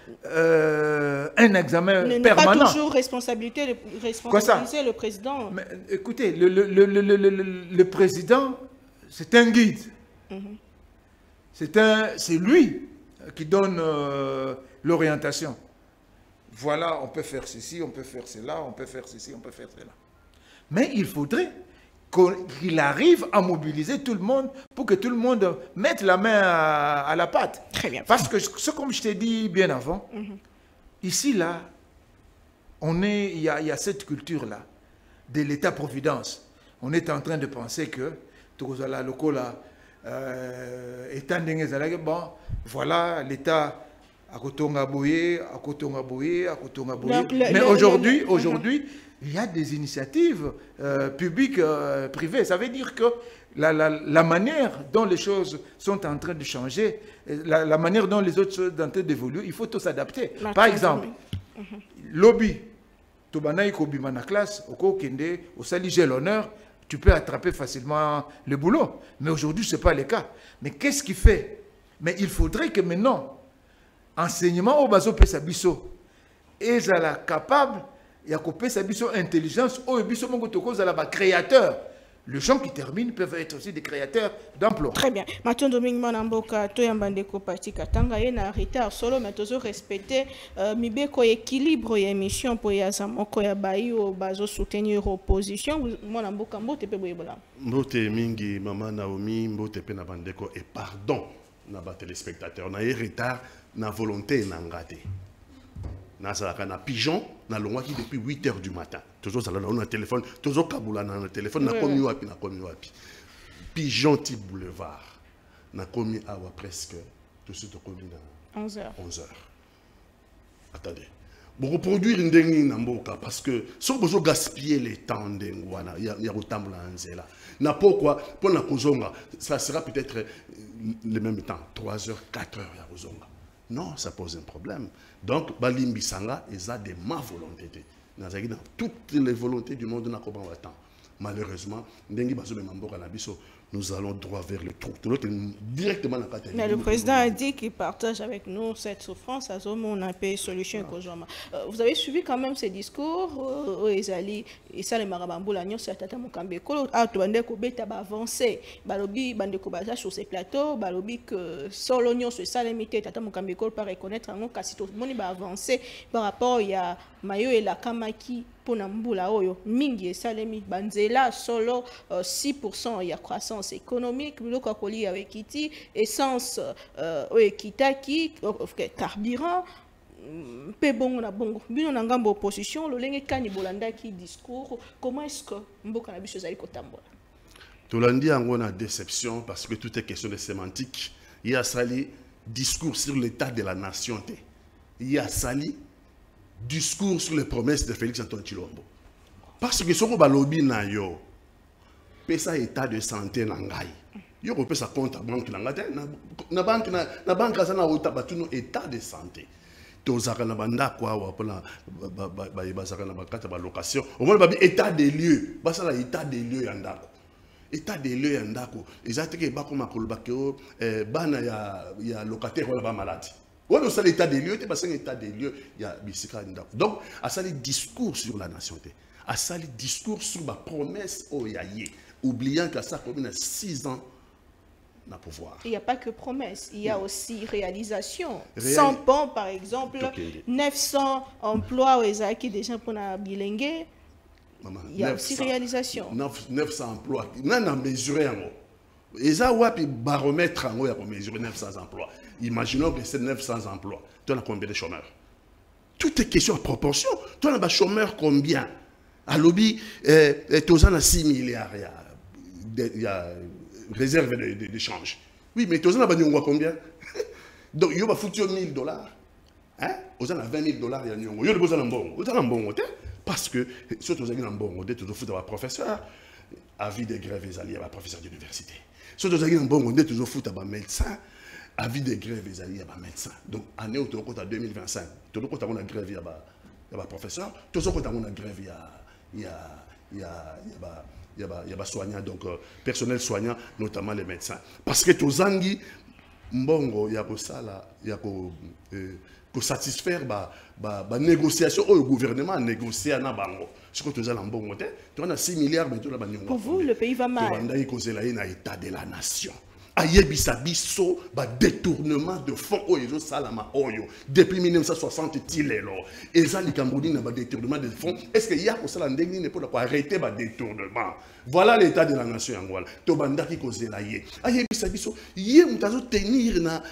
un examen permanent. Pas toujours responsabiliser le président. Mais, écoutez, le président, c'est un guide. C'est lui qui donne l'orientation. Voilà, on peut faire ceci, on peut faire cela, on peut faire ceci, on peut faire cela. Mais il faudrait qu'il arrive à mobiliser tout le monde pour que tout le monde mette la main à la pâte. Très bien. Parce que, comme je t'ai dit bien avant, ici, là, il y a cette culture-là de l'État-providence. On est en train de penser que bon, voilà, l'État à Kotonga Boye, à Kotonga Boye, à Kotonga Boye. Mais aujourd'hui, il y a des initiatives publiques, privées. Ça veut dire que la manière dont les choses sont en train de changer, la manière dont les autres choses sont en train d'évoluer, il faut tous s'adapter. Par exemple, lobby, Tobanaï Kobimana classe, au Kende, au Saligé l'honneur, tu peux attraper facilement le boulot. Mais aujourd'hui, ce n'est pas le cas. Mais qu'est-ce qui fait? Mais il faudrait que maintenant, enseignement au bazo pesabiso, et la capable, il y a pesabiso intelligence, au biso mongo toko la créateur. Les gens qui terminent peuvent être aussi des créateurs d'emplois. Très bien. Maintenant, Dominique Manamboka, Toyambandeko Parti Katanga, il y a un retard solo, mais toujours respecter Mibeko équilibre et émission pour Yazamoko Yabayi au bazo soutenir opposition. Manamboka Mbote Peboyebola. Mbote Mingi, Maman Naomi, Mbote Penabandeko et pardon, na ba téléspectateurs. On a eu retard, na volonté, na ngate. na pigeon na longwa qui depuis 8 h du matin toujours ça là on a téléphone toujours kabula na téléphone na komi wapi pigeon type boulevard na komi awa presque tout de suite komi na 11 h attendez pour reproduire une dengue namboka parce que si on peut gaspiller les temps d'engwana il y a autant de nzela na pourquoi pour na kozonga ça sera peut-être le même temps 3 h 4 h ya kozonga. Non, ça pose un problème. Donc, Balimbi Sanga, ils ont des ma volonté. Toutes les volontés du monde, malheureusement, nous allons droit vers le trou. Directement dans la catégorie. Mais le président a dit qu'il partage avec nous cette souffrance. On a payé solution. Vous avez suivi quand même ces discours. Et ça, les marabamboula, nous sommes à Mokambe. Quand on a avancé, balobi bandeko baza sur ces plateaux, balobi que solo nous sur ça limité. Tata Mokambe par reconnaître en cas tout le monde va avancer par rapport il y a Mayo et la Kamaki. Pour Nambula Oyo, Mingi Salemi Banzela, solo 6% il y a croissance économique, le Kakoli avec Kiti, essence Kitaki, carburant, Pebon na bongo, Bino Nangambo opposition, le Lenge Kani Bolanda qui discours, comment est-ce que Mboka na biso zali kotambola? Tolandi ango na déception parce que tout est question de sémantique. Il y a sali discours sur l'état de la nation. Il y a sali discours sur les promesses de Félix Antoine Tshilombo. Parce que ce que lobby na yo, pesa état de santé nangai. Yo ko pesa compte banque nangate na banque ça na ota batuno état de santé. Tozaka na banda kwa wa pona ba bazaka na bakata ba location. Au moins ba état des lieux, ba ça la état des lieux yandako. État des lieux yandako. Ezateke ba ko makoloba ke bana ya locataire wala ba malade. Oui, mais ça l'état des lieux, parce que l'état des lieux, il y a Bissika. Donc, à ça les discours sur la nation, à ça les discours sur ma promesse au Yaye, oubliant qu'à ça commune a 6 ans na pouvoir. Il n'y a pas que promesse, il y a aussi réalisation. 100 ponts, par exemple, 900 emplois aux Ezaki déjà pour la bilingue. Il y a aussi réalisation. 900 emplois. On a mesuré en haut. Et ça, wapi baromètre en haut, il y a mesuré 900 emplois. Imaginons que c'est 900 emplois. Tu as combien de chômeurs? Tout est question de proportion. Tu as un chômeur combien? À lobby, tu as 6 milliards. Il y a réserve d'échange. Oui, mais tu as combien? Donc, il y a foutu $1000. Hein? Tu as 20 000 $. Il y a besoin d'un bon. Parce que, si tu as un bon, tu as foutu un professeur. Avis de grève, ils allaient à professeur d'université. Si tu as un bon, tu as foutu un médecin. Avis de grève, ils allaient à médecin. Donc, année où tu as 2025, tu as une grève, il y a professeur. Tu as une grève, il y a soignants, donc personnel soignant, notamment les médecins. Parce que tu as mbongo, il y a ça là, il y a que satisfaire la négociation au gouvernement a négocié à Nabango. Ce que tu as mbongo, tu as 6 milliards, mais tu as pour vous, le pays va mal. Tu as un état de la nation. Ayebisa biso ba détournement de fonds oyo salama oyo depuis 1960 tilelo eza likamboni na ba détournement de fonds. Est-ce que ya ko sala ndenge ne pour arrêter ba détournement? Voilà l'état de la nation angwala to banda ki kozela ye ayebisa biso ye mutazo tenir na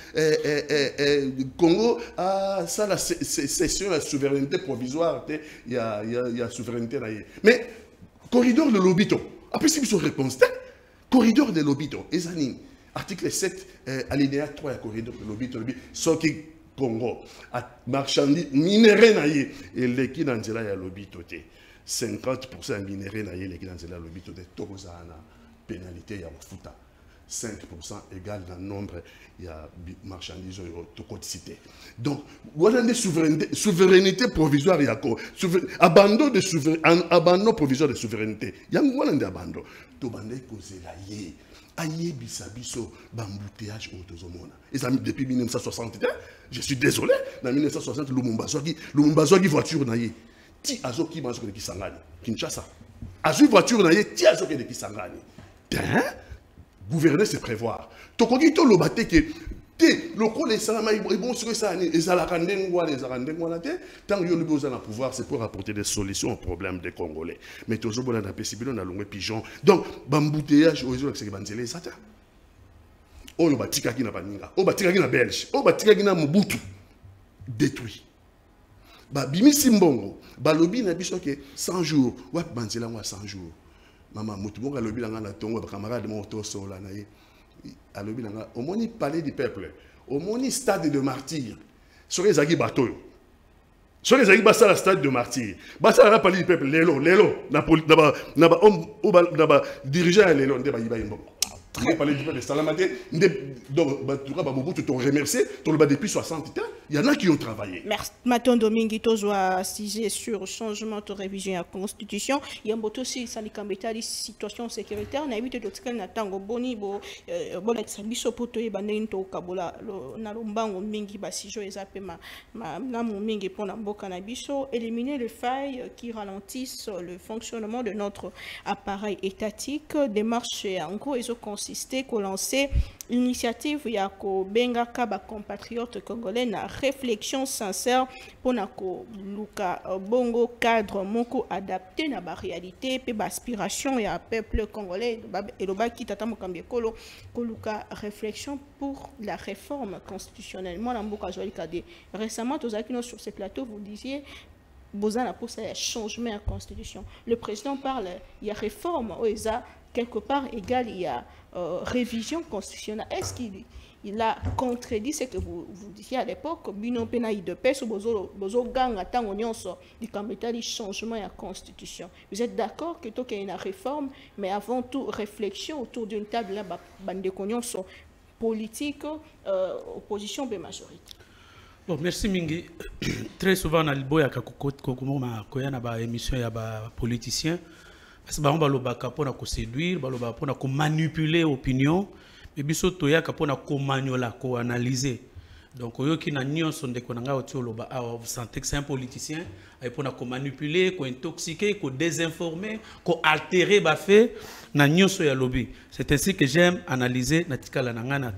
Congo à ça la cession la souveraineté provisoire il y a souveraineté là ye mais corridor de l'Obito après si biso réponse corridor de l'Obito ezani article 7, alinéa 3, corridor de l'Obito, Soki Congo, marchandise, minéré naïe, et l'équipe d'Angela ya l'Obito, 50% minéré naïe, l'équipe d'Angela l'Obito, de Tozana, pénalité ya Futa. 5% égal dans le nombre, il y a marchandises de côté cité. Donc, voilà des souveraineté provisoire, il y a quoi? Abandon provisoire de souveraineté. Il y a un abandon. Tobande cause la yé. Aïe bisabiso bambouteage autozomona. Et ça depuis 1960. Je suis désolé. Dans 1960, Lumumba qui voiture naïe. Ti azoki manzo de Kisangani. Kinshasa. Azu voiture naïe. Ti azoki de Kisangani. Gouverner, c'est prévoir. Tokoki to lobate que le rôle des salama est bon sur ça. Les alakandengwa, les alakandengwa, tant que nous avons le pouvoir, c'est pour apporter des solutions aux problèmes des Congolais. Mais toujours bon, on a possible, on a longue pigeon. Donc, bambouteillage, aux autres, c'est que banzele ça. Oh, le batika qui n'a pas ninga. Oh, batika qui n'a belge. Oh, batika qui n'a mobutu. Détruit. ba bimisi mbongo ba lobby na biso ke 100 jours wa banzela ngwa 100 jours mama mutu bonga lobby langa na tongo ba camarade mo to sola na ye a lobby langa au moni palais du peuple au moni stade de martyr sur les agi batoyo sur les agi basa la stade de martyr basa la palais du peuple lelo na ba dirigeant lelo ndeba yiba yimbo très parler du peuple de Salamate donc tu vas beaucoup te remercier depuis 60 ans il y en a qui ont travaillé. Merci. Maton Domingue, tu dois siger sur changement de révision à la Constitution. Il y a aussi une situation sécuritaire. On a vu que d'autres n'attendent boni bo biso poto e bandeni to kabola na lombango mingi basijo ezape na mingi pona mboka na biso éliminer les failles qui ralentissent le fonctionnement de notre appareil étatique. Démarche en gros ils ont consisté qu'au lancer l'initiative ya ko benga kaba compatriotes congolais na réflexion sincère pour na ko luka bongo cadre moko adapté na ba réalité pe ba aspiration ya peuple congolais et le baki tata mokambi kolo ko luka réflexion pour la réforme constitutionnelle. Moi na mboka joli kade récemment tozaki sur ce plateau vous disiez Bozana pour ça changement à la constitution. Le président parle il y a réforme oeza quelque part égal il y a révision constitutionnelle. Est-ce qu'il a contredit ce que vous disiez à l'époque, Bino Penaï de Pes ou Bozo Gang à Tangonyonso, du Kambetali changement à la constitution. Vous êtes d'accord que tout qu'il y a une réforme, mais avant tout réflexion autour d'une table là, bande de politique, opposition et majorité. Bon, merci Mingi. Très souvent, on a le boya na émission ya politicien. Parce que on va le séduire, on va manipuler l'opinion, mais biso toya kapona ko maniola, ko analyser. Donc oyo ki na nyon son de konanga otioloba vous sentez que c'est un politicien, il faut ko manipuler, ko intoxiquer, ko désinformer, ko altérer ba fait na nyon so ya lobby. C'est ainsi que j'aime analyser na tikala nanga na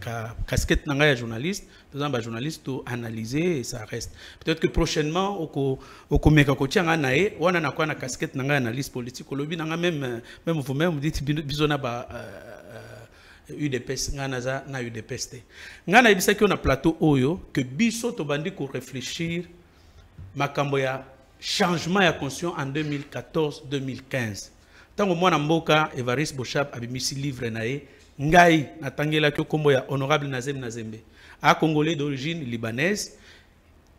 casquette nanga ya journaliste, faisant ba journaliste to analyser et ça reste. Peut-être que prochainement oko meka ko tianga nae, wana na kwa na casquette nanga analyse politique lobby nanga même vous-même vous dites bizona ba UDPS ngana na UDPS te ngana ibisa ki on a plateau oyo que biso to bandi ko réfléchir makambo ya changement ya constitution en 2014-2015 tango mwana mboka Evariste Bochab abimisi livre nae ngai natangela ki kombo ya honorable Nazembe a congolais d'origine libanaise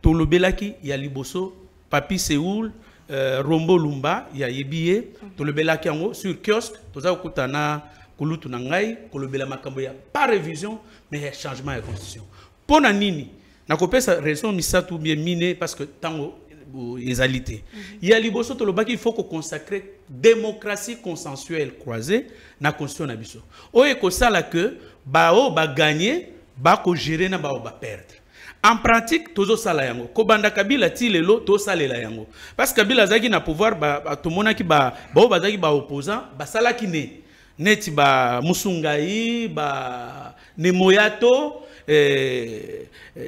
to lobelaki ya liboso Papi Séoul Rombo Lumba ya yebiye to lobelaki yango sur kiosque toza kutana kulutu na ngai kolobela makambo ya pas révision mais ya changement ya constitution pona nini nakopesa raison misatu bien miné parce que tango ezalité il y a liboso to lobaki il faut qu'on consacre démocratie consensuelle croisée na constitution na biso oye ko sala que bao ba gagner ba ko gérer na bao ba perdre. En pratique, tozo sala yango. Kobanda Kabila ti lelo to salela yango. Parce que Kabila zaki na pouvoir ba to mona ki ba zaki ba opposant ba sala ki ne neti ba Musungai ba Nemoyato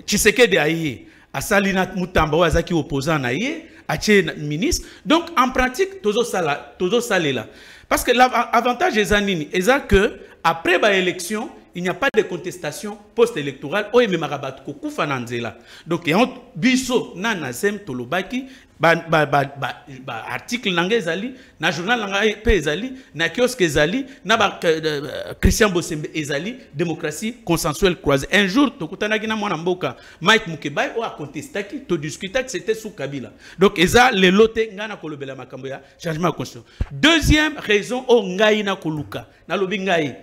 Tshisekedi ayi asalina Mutamba wazaki opposant na ye atie ministre. Donc en pratique tozo salela parce que l'avantage des anini est que après ba élection il n'y a pas de contestation post-électorale. Donc, il y a un biso nanazem tolobaki, article nangezali, na journal nangezali, na kiosque ezali, na Christian Bosembe ezali, démocratie consensuelle croisée. Un jour, tokutanaki na mwana mboka, Mike Mukebai a contesté qui to discuta que c'était sous Kabila. Donc, eza le lote ngana kolobela makambo ya changement de constitution. Deuxième raison, o ngai na koluka, na lobi ngai.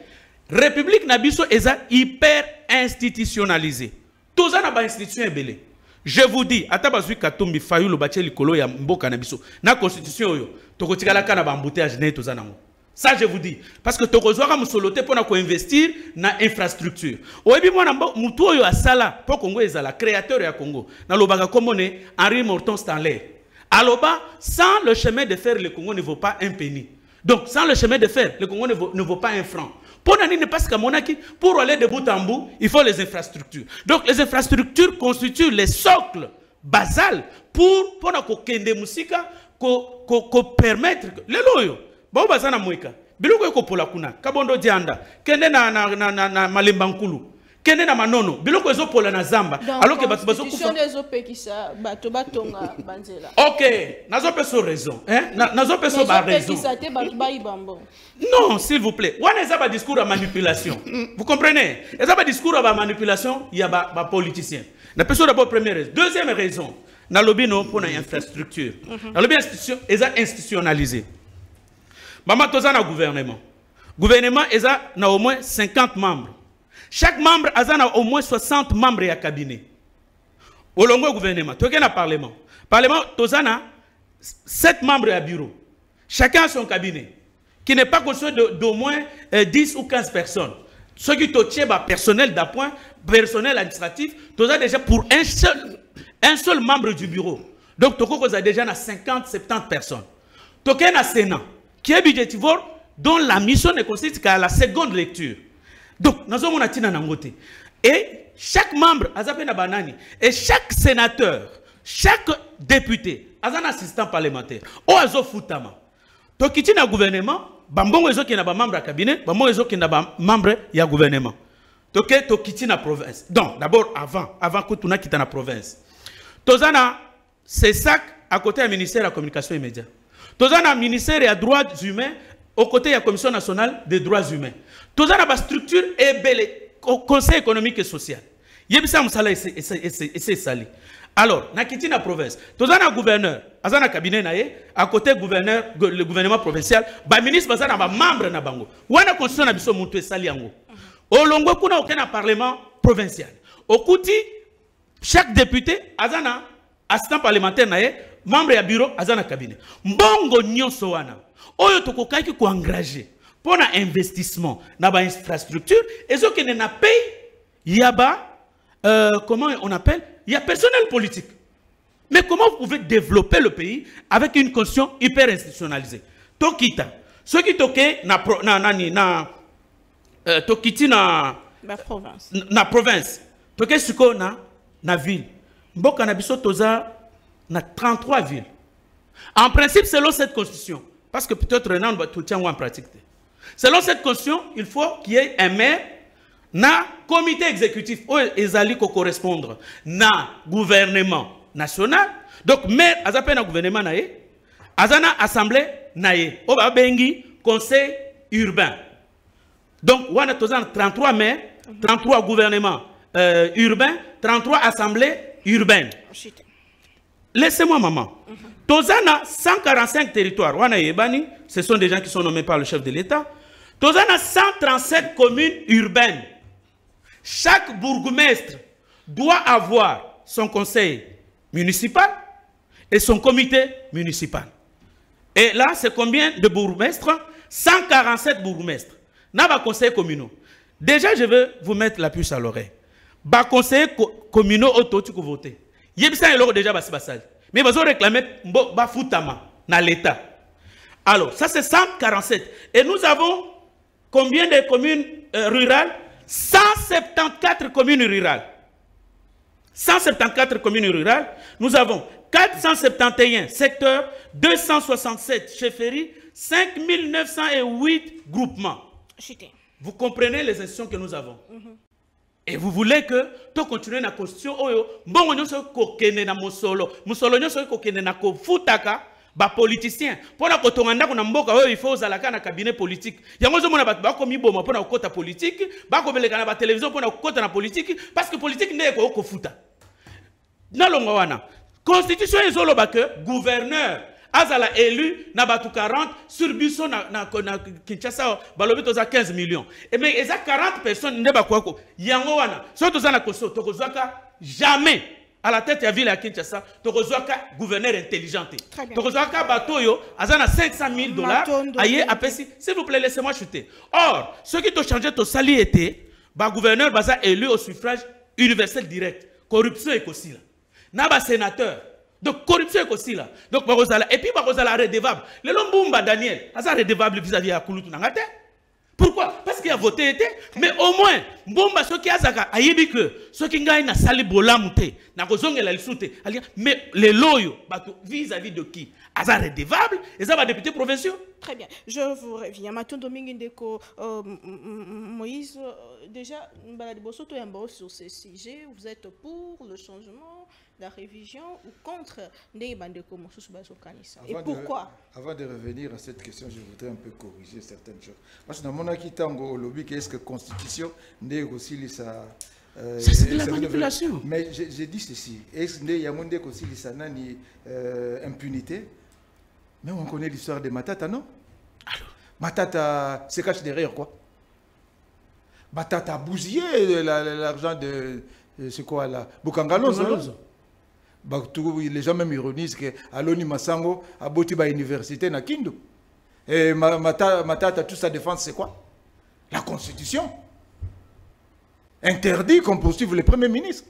République Nabiso est hyper institutionnalisée. Tous les institutions sont. Je vous dis, Atabazui Katumbi Fayou le bâti likolo ya mboka Nabiso. Na constitution yo, tokotika la kana ba embouteillage né tous anango. Ça je vous dis parce que tokozwaka musolote pour na ko investir na infrastructure. Oyebi mwana mutu oyo asala po Congo ezala créateur ya Congo. Na lobaka komone Henri Morton Stanley. Aloba sans le chemin de fer le Congo ne vaut pas un penny. Donc sans le chemin de fer le Congo ne vaut pas un franc. Pour aller de bout en bout, il faut les infrastructures. Donc les infrastructures constituent les socles basales pour kende musika ko permettre les loyo. Bon bazana moika. Biluko ko pola kuna. Kabondo dianda. Kende na malembankulu. kende na manono biloko ezo pola na zamba alors que bato bazo kufa OK nazo peso raison hein nazo peso ba raison non s'il vous plaît wana eza ba discours à manipulation vous comprenez eza ba discours à manipulation il y a ba politicien na peso d'abord première raison deuxième raison na lobby no pour na infrastructure na lobby institution eza institutionnalisé mama toza na gouvernement eza na au moins 50 membres. Chaque membre a au moins 60 membres à cabinet. Au long du gouvernement, tu as parlement. Parlement, tu as 7 membres à bureau. Chacun a son cabinet. Qui n'est pas constitué d'au moins 10 ou 15 personnes. Ce qui est personnel d'appoint, personnel administratif, tu as déjà pour un seul membre du bureau. Donc, tu as déjà 50-70 personnes. Tu as un Sénat qui est budgétivore, dont la mission ne consiste qu'à la seconde lecture. Donc, nous avons un et chaque membre a un banani. Et chaque sénateur, chaque député a un assistant parlementaire. Ou a un foutama. Donc, qui est un gouvernement, bambon ezo qui est un membre du cabinet, bambon ezo qui est un membre du gouvernement. Donc, qui est la province. Donc, d'abord, avant que tu n'aies quitté la province. Tozana, c'est ça à côté du ministère de la communication immédiate. Tozana, ministère des droits humains. Au côté de la Commission nationale des droits humains. Tout ça, la structure est belle, Conseil économique et social. Il y a c'est sali. Alors, na kiti na province. Tout ça, le gouverneur, azana cabinet naé, à côté gouverneur, le gouvernement provincial, ba ministre bazana ba membre na bango. Wana constitution na biso muntu sali yango. Au longo kuna aucun parlement provincial. Au kuti chaque député azana assistant parlementaire naé, membre ya bureau azana cabinet. Mbongo nyonso wana. Oyo tokokaki ko engager pour un investissement dans l'infrastructure et ce qui n'a pas il y a comment on appelle il y a personnel politique. Mais comment vous pouvez développer le pays avec une constitution hyper institutionnalisée? Tokita ce qui toke tokiti na province na province toke siko na ville mboka na biso toza na 33 villes en principe selon cette constitution. Parce que peut-être Renan va tout tient en pratique. Selon cette constitution, il faut qu'il y ait un maire, un comité exécutif, où ils correspondre na gouvernement national. Donc maire, à un gouvernement naé, à une assemblée naé, au bengi conseil urbain. Donc on a 33 maires, 33 gouvernements urbains, 33 assemblées urbaines. Laissez-moi maman. Tozana 145 territoires. Ce sont des gens qui sont nommés par le chef de l'État. Tozana 137 communes urbaines. Chaque bourgmestre doit avoir son conseil municipal et son comité municipal. Et là, c'est combien de bourgmestres? 147 bourgmestres. N'a pas conseil communaux. Déjà, je veux vous mettre la puce à l'oreille. Ba conseil communaux auto voter. Yebisa est déjà basal. Mais ils ont réclamé Bafoutama dans l'État. Alors, ça c'est 147. Et nous avons combien de communes rurales? 174 communes rurales. 174 communes rurales. Nous avons 471 secteurs, 267 chefferies, 5908 groupements. Vous comprenez les institutions que nous avons? Et vous voulez que tu continues la constitution oyo bon on se kokene na musolo nyo se kokene na ko futaka ba politicien pour la kotonganda ko na mboka oyo il faut zalaka na cabinet politique yango zo mona ba komi boma pour na kota politique ba ko beleka na ba télévision pour na kota na politique parce que politique ne ko futa na longo wana constitution ezolo ba que gouverneur azala élu na batu 40 sur biso na Kinshasa balobi toza 15 millions et mais eza 40 personnes ne ba kwako yango wana so toza na koso tokozwaka jamais à la tête de la ville à Kinshasa tokozwaka gouverneur intelligent tokozwaka batoyo azana 500 000 $ aye apesi s'il vous plaît laissez-moi chuter. Or ceux qui ont changé to sali était ba gouverneur baza élu au suffrage universel direct corruption et kosila na ba sénateur. Donc, corruption est aussi là. Donc, et puis, Barosala redevable. Le Lombumba Daniel, ça redevable vis-à-vis de Kouloutou Nangate. Pourquoi? Parce qu'il a voté, mais au moins, Mbomba, ceux qui a zaka, ayebi que, ceux qui ont na sali bolamute, na kozonge la lisute, mais les loyaux, vis-à-vis de qui? Azar redevable, et ça va député provinciaux. Très bien. Je vous reviens. Matou Domingue Ndeko, Moïse déjà, sur ce sujet, vous êtes pour le changement, la révision ou contre les bandes de et pourquoi? Avant de revenir à cette question, je voudrais un peu corriger certaines choses. Parce que dans mon acquis, au lobby, qu'est-ce que constitution n'est aussi ça. Ça, c'est de la manipulation. Mais j'ai dit ceci. Est-ce qu'il y a aussi impunité? Mais on connaît l'histoire de Matata, non? Alors, Matata se cache derrière quoi? Matata a bousillé l'argent de... C'est quoi là? Bukangalozo. Les gens même ironisent que Aloni Massango a bâti une université à Kindu. Et Matata, toute sa défense, c'est quoi? La Constitution. Interdit qu'on poursuive le Premier ministre.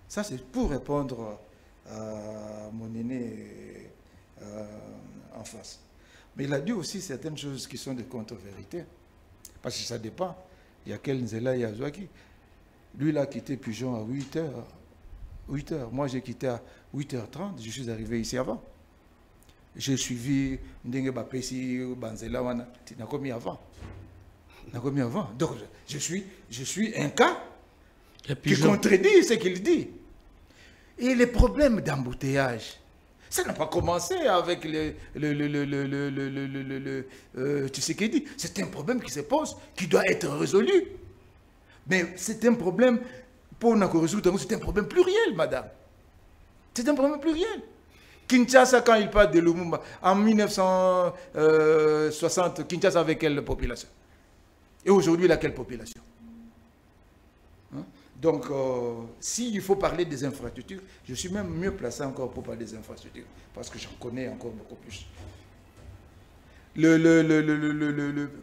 Ça, c'est pour répondre à mon aîné en face. Mais il a dit aussi certaines choses qui sont des contre-vérités. Parce que ça dépend. Il y a quel Nzela Yazouaki. Lui, il a quitté Pigeon à 8h. 8h. Moi, j'ai quitté à 8h30. Je suis arrivé ici avant. J'ai suivi Ndenge Bapesi, Banzela, n'a commis avant. Donc, je suis un cas qui contredit ce qu'il dit. Et les problèmes d'embouteillage, ça n'a pas commencé avec tu sais qu'il dit. C'est un problème qui se pose, qui doit être résolu. Mais c'est un problème, pour nous résoudre, c'est un problème pluriel, madame. C'est un problème pluriel. Kinshasa, quand il parle de Lumumba, en 1960, Kinshasa avait quelle population? Et aujourd'hui, il a quelle population? Hein? Donc, s'il faut parler des infrastructures, je suis même mieux placé encore pour parler des infrastructures, parce que j'en connais encore beaucoup plus.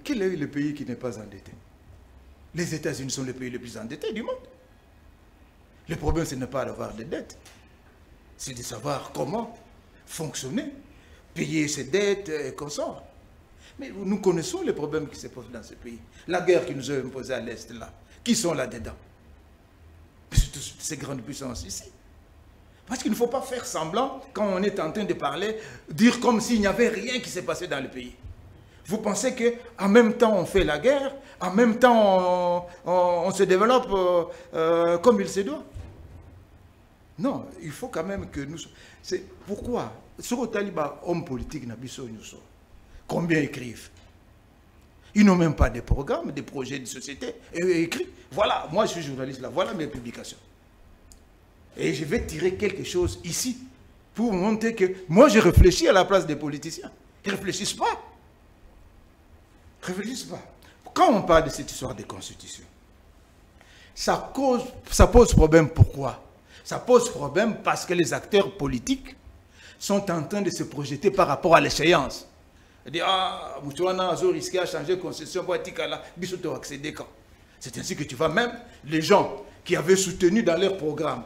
Quel est le pays qui n'est pas endetté? Les États-Unis sont le pays le plus endetté du monde. Le problème, ce n'est pas d'avoir des dettes. C'est de savoir comment fonctionner, payer ses dettes et consorts. Mais nous connaissons les problèmes qui se posent dans ce pays. La guerre qui nous a imposée à l'Est, là. Qui sont là-dedans? C'est toutes ces grandes puissances ici. Parce qu'il ne faut pas faire semblant, quand on est en train de parler, dire comme s'il n'y avait rien qui s'est passé dans le pays. Vous pensez qu'en même temps on fait la guerre, en même temps on se développe comme il se doit? Non, il faut quand même que nous... C'est pourquoi, sur le Taliban, homme politique, combien écrivent? Ils n'ont même pas de programme, des projets de société. Et écrit, voilà, moi je suis journaliste là, voilà mes publications. Et je vais tirer quelque chose ici pour montrer que moi je réfléchis à la place des politiciens. Ils ne réfléchissent pas. Ils ne réfléchissent pas. Quand on parle de cette histoire de constitution, ça pose problème. Pourquoi? Ça pose problème parce que les acteurs politiques sont en train de se projeter par rapport à l'échéance. Dire, ah, Moutouana a risqué à changer de constitution, c'est ainsi que tu vois même les gens qui avaient soutenu dans leur programme,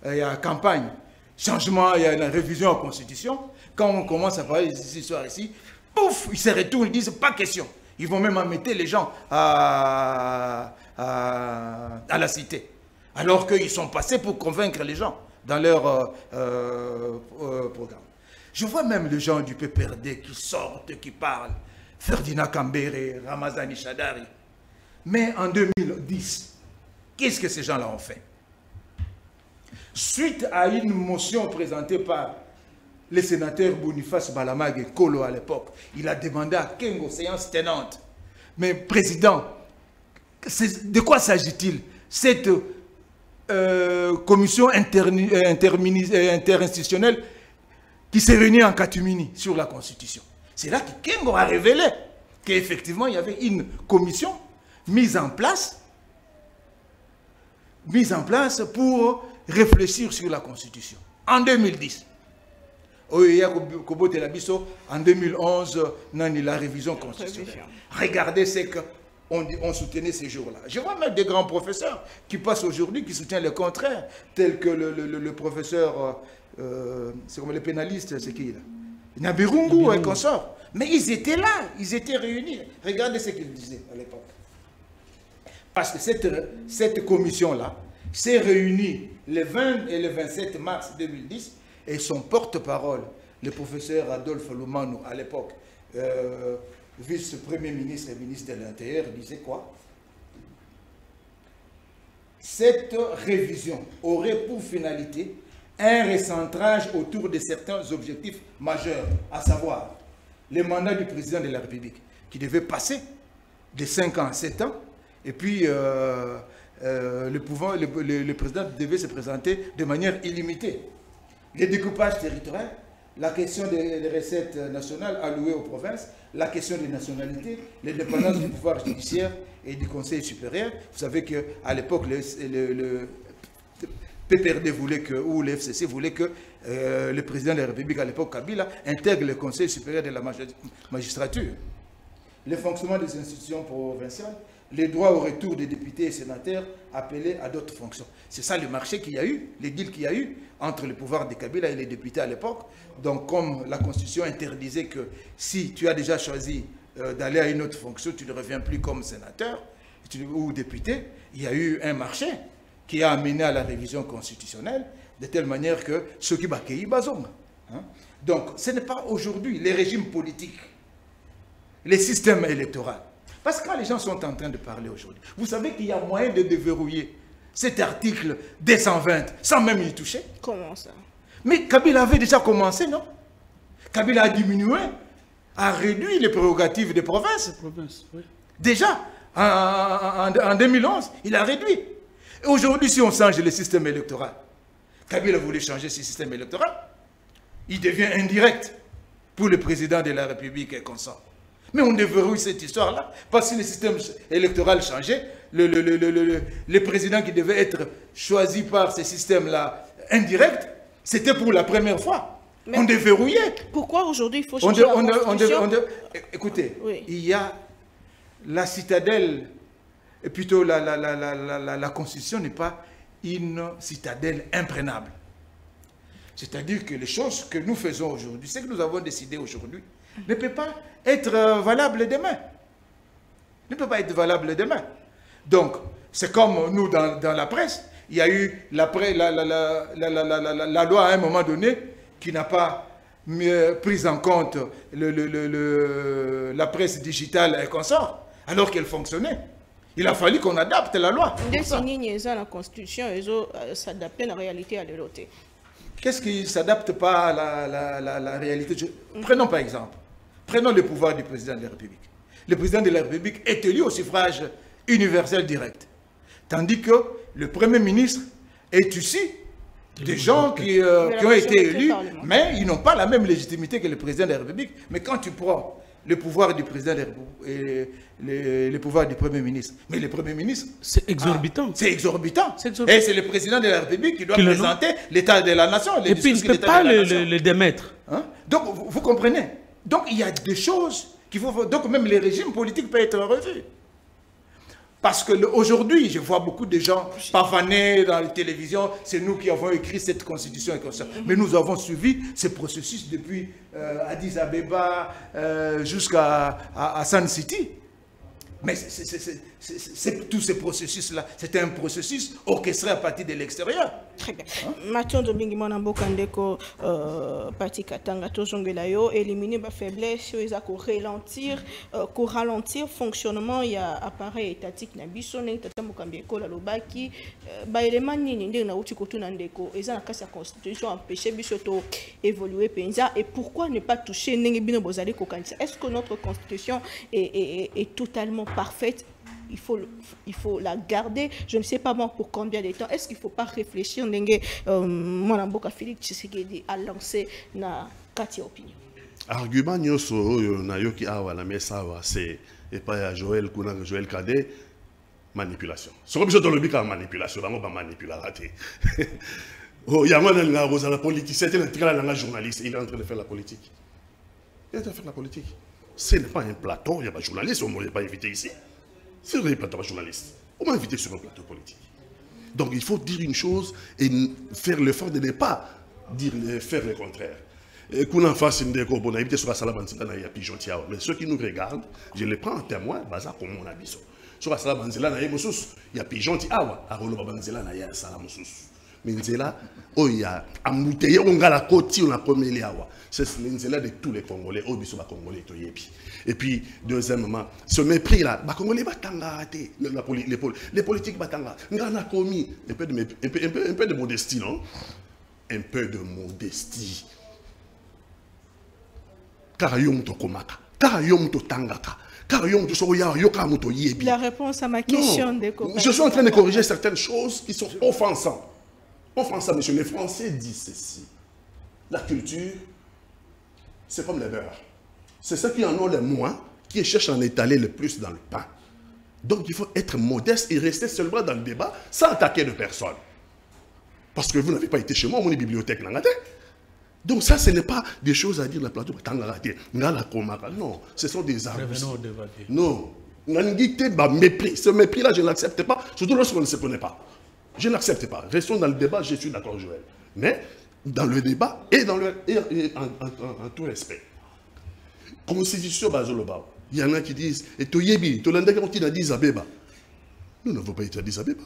il y a campagne, changement, il y a une révision en constitution, quand on commence à parler de cette histoire ici, pouf, ils se retournent, ils disent pas question. Ils vont même amener les gens à la cité. Alors qu'ils sont passés pour convaincre les gens dans leur programme. Je vois même les gens du PPRD qui sortent, qui parlent. Ferdinand Kambere, Ramazani Chadari. Mais en 2010, qu'est-ce que ces gens-là ont fait? Suite à une motion présentée par le sénateur Boniface Balamag Kolo à l'époque, il a demandé à Kengo, séance tenante, mais président, de quoi s'agit-il? Cette commission interinstitutionnelle qui s'est réunie en catimini sur la Constitution. C'est là que Kengo a révélé qu'effectivement il y avait une commission mise en place pour réfléchir sur la Constitution. En 2010. En 2011, la révision constitutionnelle. Regardez ce qu'on soutenait ces jours-là. Je vois même des grands professeurs qui passent aujourd'hui, qui soutiennent le contraire, tels que le professeur, c'est comme les pénalistes, c'est qui là? Nabirungu et consort. Mais ils étaient là, ils étaient réunis. Regardez ce qu'ils disaient à l'époque. Parce que cette commission-là s'est réunie le 20 et le 27 mars 2010 et son porte-parole, le professeur Adolphe Lumanu, à l'époque, vice-premier ministre et ministre de l'Intérieur, disait quoi? Cette révision aurait pour finalité un recentrage autour de certains objectifs majeurs, à savoir le mandat du président de la République, qui devait passer de 5 ans à 7 ans, et puis le président devait se présenter de manière illimitée. Le découpage territorial, la question des recettes nationales allouées aux provinces, la question des nationalités, l'indépendance du pouvoir judiciaire et du Conseil supérieur. Vous savez qu'à l'époque, le PPRD voulait que, ou le FCC voulait que le président de la République, à l'époque Kabila, intègre le Conseil supérieur de la magistrature. Le fonctionnement des institutions provinciales, les droits au retour des députés et sénateurs appelés à d'autres fonctions. C'est ça le marché qu'il y a eu, les deals qu'il y a eu entre le pouvoir de Kabila et les députés à l'époque. Donc comme la Constitution interdisait que si tu as déjà choisi d'aller à une autre fonction, tu ne reviens plus comme sénateur ou député, il y a eu un marché qui a amené à la révision constitutionnelle de telle manière que ceux qui bakei bazong. Donc ce n'est pas aujourd'hui les régimes politiques, les systèmes électoraux. Parce que quand les gens sont en train de parler aujourd'hui, vous savez qu'il y a moyen de déverrouiller cet article 220 sans même y toucher. Comment ça? Mais Kabila avait déjà commencé, non? Kabila a diminué, a réduit les prérogatives des provinces. Oui. Déjà, en 2011, il a réduit. Et aujourd'hui, si on change le système électoral, Kabila voulait changer ce système électoral, il devient indirect pour le président de la République et consort. Mais on déverrouille cette histoire-là, parce que le système électoral changeait, le président qui devait être choisi par ce système-là indirect, c'était pour la première fois. Mais on déverrouillait. Pourquoi aujourd'hui il faut changer la Constitution? Écoutez, oui. Il y a la citadelle, et plutôt la Constitution n'est pas une citadelle imprégnable. C'est-à-dire que les choses que nous faisons aujourd'hui, ce que nous avons décidé aujourd'hui, ne peut pas être valable demain. Ne peut pas être valable demain. Donc, c'est comme nous dans la presse. Il y a eu la loi à un moment donné qui n'a pas pris en compte la presse digitale et consort, alors qu'elle fonctionnait. Il a fallu qu'on adapte la loi. La Constitution s'adapter à la réalité à l'autre. Qu'est-ce qui ne s'adapte pas à la réalité? Prenons par exemple. Prenons le pouvoir du président de la République. Le président de la République est élu au suffrage universel direct. Tandis que le Premier ministre est issu des gens qui ont été élus, mais ils n'ont pas la même légitimité que le président de la République. Mais quand tu prends le pouvoir du président de la République et le pouvoir du Premier ministre, mais le Premier ministre... C'est exorbitant. C'est exorbitant. Et c'est le président de la République qui doit présenter l'état de la nation. Et puis il ne peut pas le démettre. Donc vous comprenez? Donc il y a des choses qu'il faut... Donc même les régimes politiques peuvent être revus. Parce qu'aujourd'hui, je vois beaucoup de gens pavaner dans la télévision, c'est nous qui avons écrit cette constitution et comme ça. Mais nous avons suivi ce processus depuis Addis Abeba jusqu'à Sun City. Mais tous ces processus-là, c'était un processus orchestré à partir de l'extérieur. Très bien. Mathieu Domingue Monamboka Ndeko parti Katanga Tozongelayo éliminer la faiblesse, ils ont ralentir fonctionnement il y a appareil étatique na biso ne tata Mokambieko la lobaki ba élément nini ndenge na uti kotuna ndeko eza na kasa constitution empêcher biso to évoluer penza et pourquoi ne pas toucher ndenge bino bozali kokanisa? Est-ce que notre constitution est totalement parfaite? Il faut la garder. Je ne sais pas moi pour combien de temps. Est-ce qu'il ne faut pas réfléchir Monamboka Félix Tshisekedi a lancé na kati opinion? Argument nyoso na yoki awa la mesa awa c'est et pas Joël kuna Joël Cadet manipulation. Ce que je te le dis comme manipulation, on va manipuler raté. Oh, il y a moi la politicien, il est un journaliste, il est en train de faire la politique. Il est en train de faire la politique. Ce n'est pas un plateau, il n'y a pas de journaliste, on ne m'a pas invité ici. C'est un plateau, pas journaliste. On m'a invité sur un plateau politique. Donc il faut dire une chose et faire l'effort de ne pas faire le contraire. Qu'on en fasse une déco, on a invité sur la salle Banzela, il y a pigeon tiao. Mais ceux qui nous regardent, je les prends en témoin, baza comme on a dit. Sur la salle Banzela, il y a pigeon tiao, à Rolo Banzela, il y a salle Moussous. Mais nzela, oh il y a embouteillé, on a la côte, on a comme il y a. C'est nzela de tous les Congolais, oh biso ba Congolais to yebi. Et puis deuxièmement, ce mépris là, ba Congolais batanga raté, les politiques batanga. Ngana commis un peu de modestie, non? Un peu de modestie. Car yom to komaka, car yom to tangaka. La réponse à ma question de je suis en train de corriger certaines choses qui sont offensantes. Offensant, monsieur, les Français disent ceci. La culture, c'est comme le beurre. C'est ceux qui en ont le moins qui cherchent à en étaler le plus dans le pain. Donc il faut être modeste et rester seulement dans le débat sans attaquer de personne. Parce que vous n'avez pas été chez moi, mon bibliothèque. Donc ça, ce n'est pas des choses à dire, la plateau, non, ce sont des arguments. Non, mépris. Ce mépris-là, je ne l'accepte pas, surtout lorsqu'on ne se connaît pas. Je n'accepte pas. Restons dans le débat, je suis d'accord, Joël. Mais dans le débat et en tout respect. Constitution Bazoloba, il y en a qui disent, et Toyebi, Tolanda qui dit Addis Abeba. Nous n'avons pas été à Addis Abeba.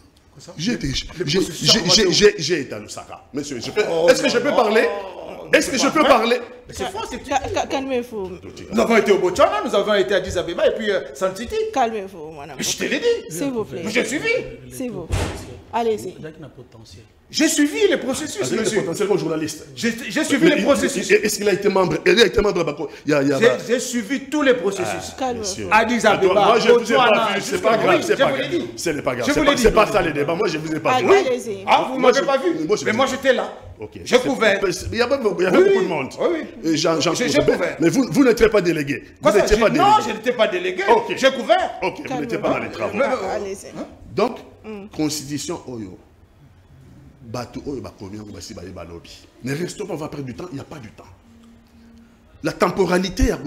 J'ai été à Lusaka. Monsieur, est-ce que je peux parler? Est-ce que je peux parler? C'est faux, c'est calmez-vous. Nous avons été au Botswana, nous avons été à Addis Abeba et puis San City. Calmez-vous, madame. Je te l'ai dit. S'il vous plaît. J'ai suivi. S'il vous plaît. Allez-y. J'ai suivi les processus, monsieur. Potentiellement journaliste. J'ai suivi les processus. Est-ce qu'il a été membre? Il a été membre de Bako. J'ai suivi tous les processus. Calmez-vous. Addis Abeba, moi, je ne vous ai pas Botswana, vu. C'est pas grave. C'est pas grave. Ce n'est pas grave. C'est pas ça les débats. Moi, je ne vous ai pas vu. Allez-y. Ah, vous ne m'avez pas vu? Mais moi, j'étais là. Je pouvais. Il y avait beaucoup de monde. Oui. J'ai couvert. Mais vous n'étiez pas délégué. Non, je n'étais pas délégué. J'ai couvert. Ok, vous n'étiez pas dans les travaux. Allez-y. Donc, constitution Oyo. Ne restons pas, on va perdre du temps, il n'y a pas du temps. La temporalité à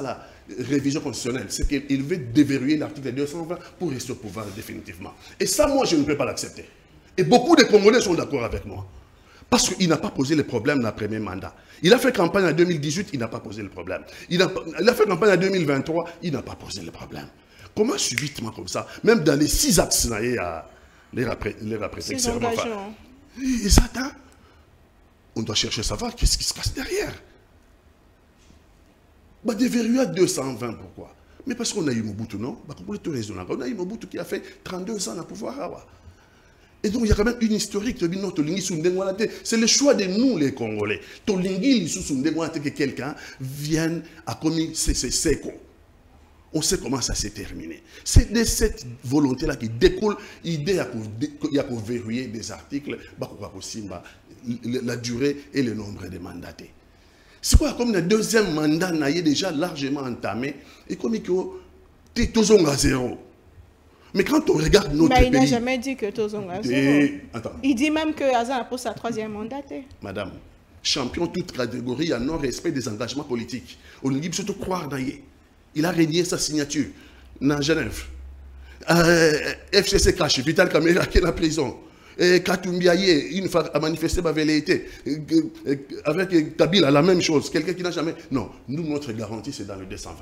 la révision constitutionnelle, c'est qu'il veut déverrouiller l'article 220 pour rester au pouvoir définitivement. Et ça, moi, je ne peux pas l'accepter. Et beaucoup de Congolais sont d'accord avec moi. Parce qu'il n'a pas posé le problème dans le premier mandat. Il a fait campagne en 2018, il n'a pas posé le problème. Il a fait campagne en 2023, il n'a pas posé le problème. Comment subitement comme ça, même dans les 6 axes, il y a les engagements. Et ça, on doit chercher à savoir qu'est-ce qui se passe derrière. Bah, déverrouiller à 220, pourquoi? Mais parce qu'on a eu Mobutu, non? On a eu Mobutu qui a fait 32 ans à pouvoir. Et donc, il y a quand même une historique. C'est le choix de nous, les Congolais. Que quelqu'un vienne à commis ses séco. On sait comment ça s'est terminé. C'est de cette volonté-là qui découle l'idée de verrouiller des articles, la durée et le nombre de mandatés. C'est quoi, comme le deuxième mandat n'a déjà largement entamé, et comme il y a à zéro. Mais quand on regarde notre pays... Mais il n'a jamais dit que Tozong a zéro. Il dit même que Azan a pour sa 3e mandat. Madame, champion toute catégorie à non-respect des engagements politiques. On lui dit surtout croire dans il a régné sa signature dans Genève. FCC caché, Vital Kamera qui est en prison. Katumbiaye, une fois a manifesté ma velléité. Avec Kabila, la même chose. Quelqu'un qui n'a jamais... Non, nous, notre garantie, c'est dans le 220.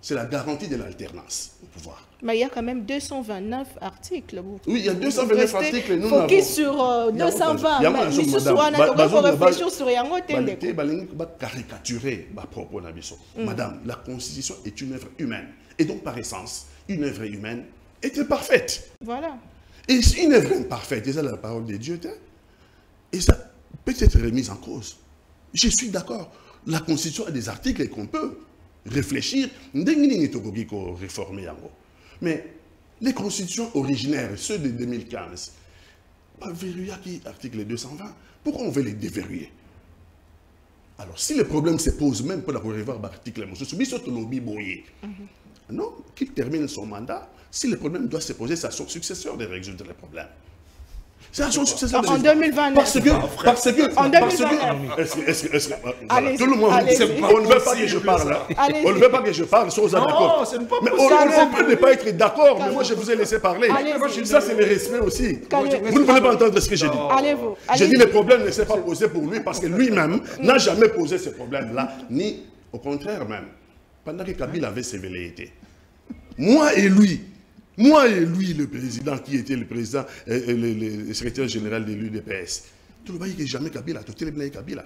C'est la garantie de l'alternance au pouvoir. Mais il y a quand même 229 articles. Oui, il y a 229 articles. Nous focus sur 220. Mais il faut réfléchir sur Yango Tende. Caricaturer ma propre Nabiso. Madame, la Constitution est une œuvre humaine. Et donc, par essence, une œuvre humaine est imparfaite. Voilà. Et une œuvre imparfaite, c'est la parole de Dieu. Et ça peut être remis en cause. Je suis d'accord. La Constitution a des articles qu'on peut réfléchir, réformer. Mais les constitutions originaires, ceux de 2015, verrouiller article 220, pourquoi on veut les déverrouiller? Alors, si le problème se pose même pour la revoir l'article, non, qu'il termine son mandat, si le problème doit se poser, c'est à son successeur de résoudre le problème. C'est à son successeur de résoudre. En 2029. Parce que en 2029. Tout le monde, on ne veut pas que je parle. On ne veut pas que je parle, soit d'accord. Mais on peut ne pas être d'accord, mais moi je vous ai laissé parler. Ça c'est le respect aussi. Vous ne voulez pas entendre ce que j'ai dit. Allez-vous. J'ai dit le problème ne s'est pas posé pour lui parce que lui-même n'a jamais posé ce problème-là, ni au contraire même. Pendant que Kabila avait ses velléités. Moi et lui, Moi et lui, le président, qui était le président, le secrétaire général de l'UDPS, tout le monde n'est jamais Kabila, tout le monde est Kabila.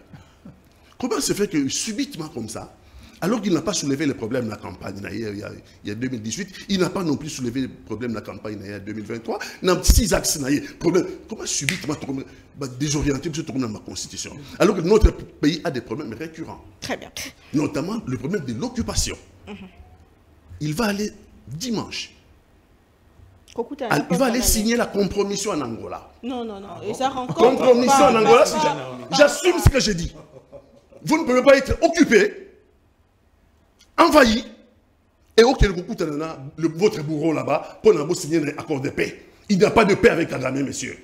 Comment se fait que subitement comme ça, alors qu'il n'a pas soulevé le problème de la campagne il y a 2018, il n'a pas non plus soulevé le problème de la campagne il y a 2023, il a 6 axes. Comment subitement désorienter se tourner dans ma constitution, alors que notre pays a des problèmes récurrents. Très bien. Notamment le problème de l'occupation. Il va aller dimanche. Il va aller signer la compromission en Angola. Non. Et ça rencontre compromission en Angola, j'assume ce que j'ai dit. Vous ne pouvez pas être occupé, envahi, et votre bourreau là-bas, pour signer un accord de paix. Il n'y a pas de paix avec Kagame, messieurs.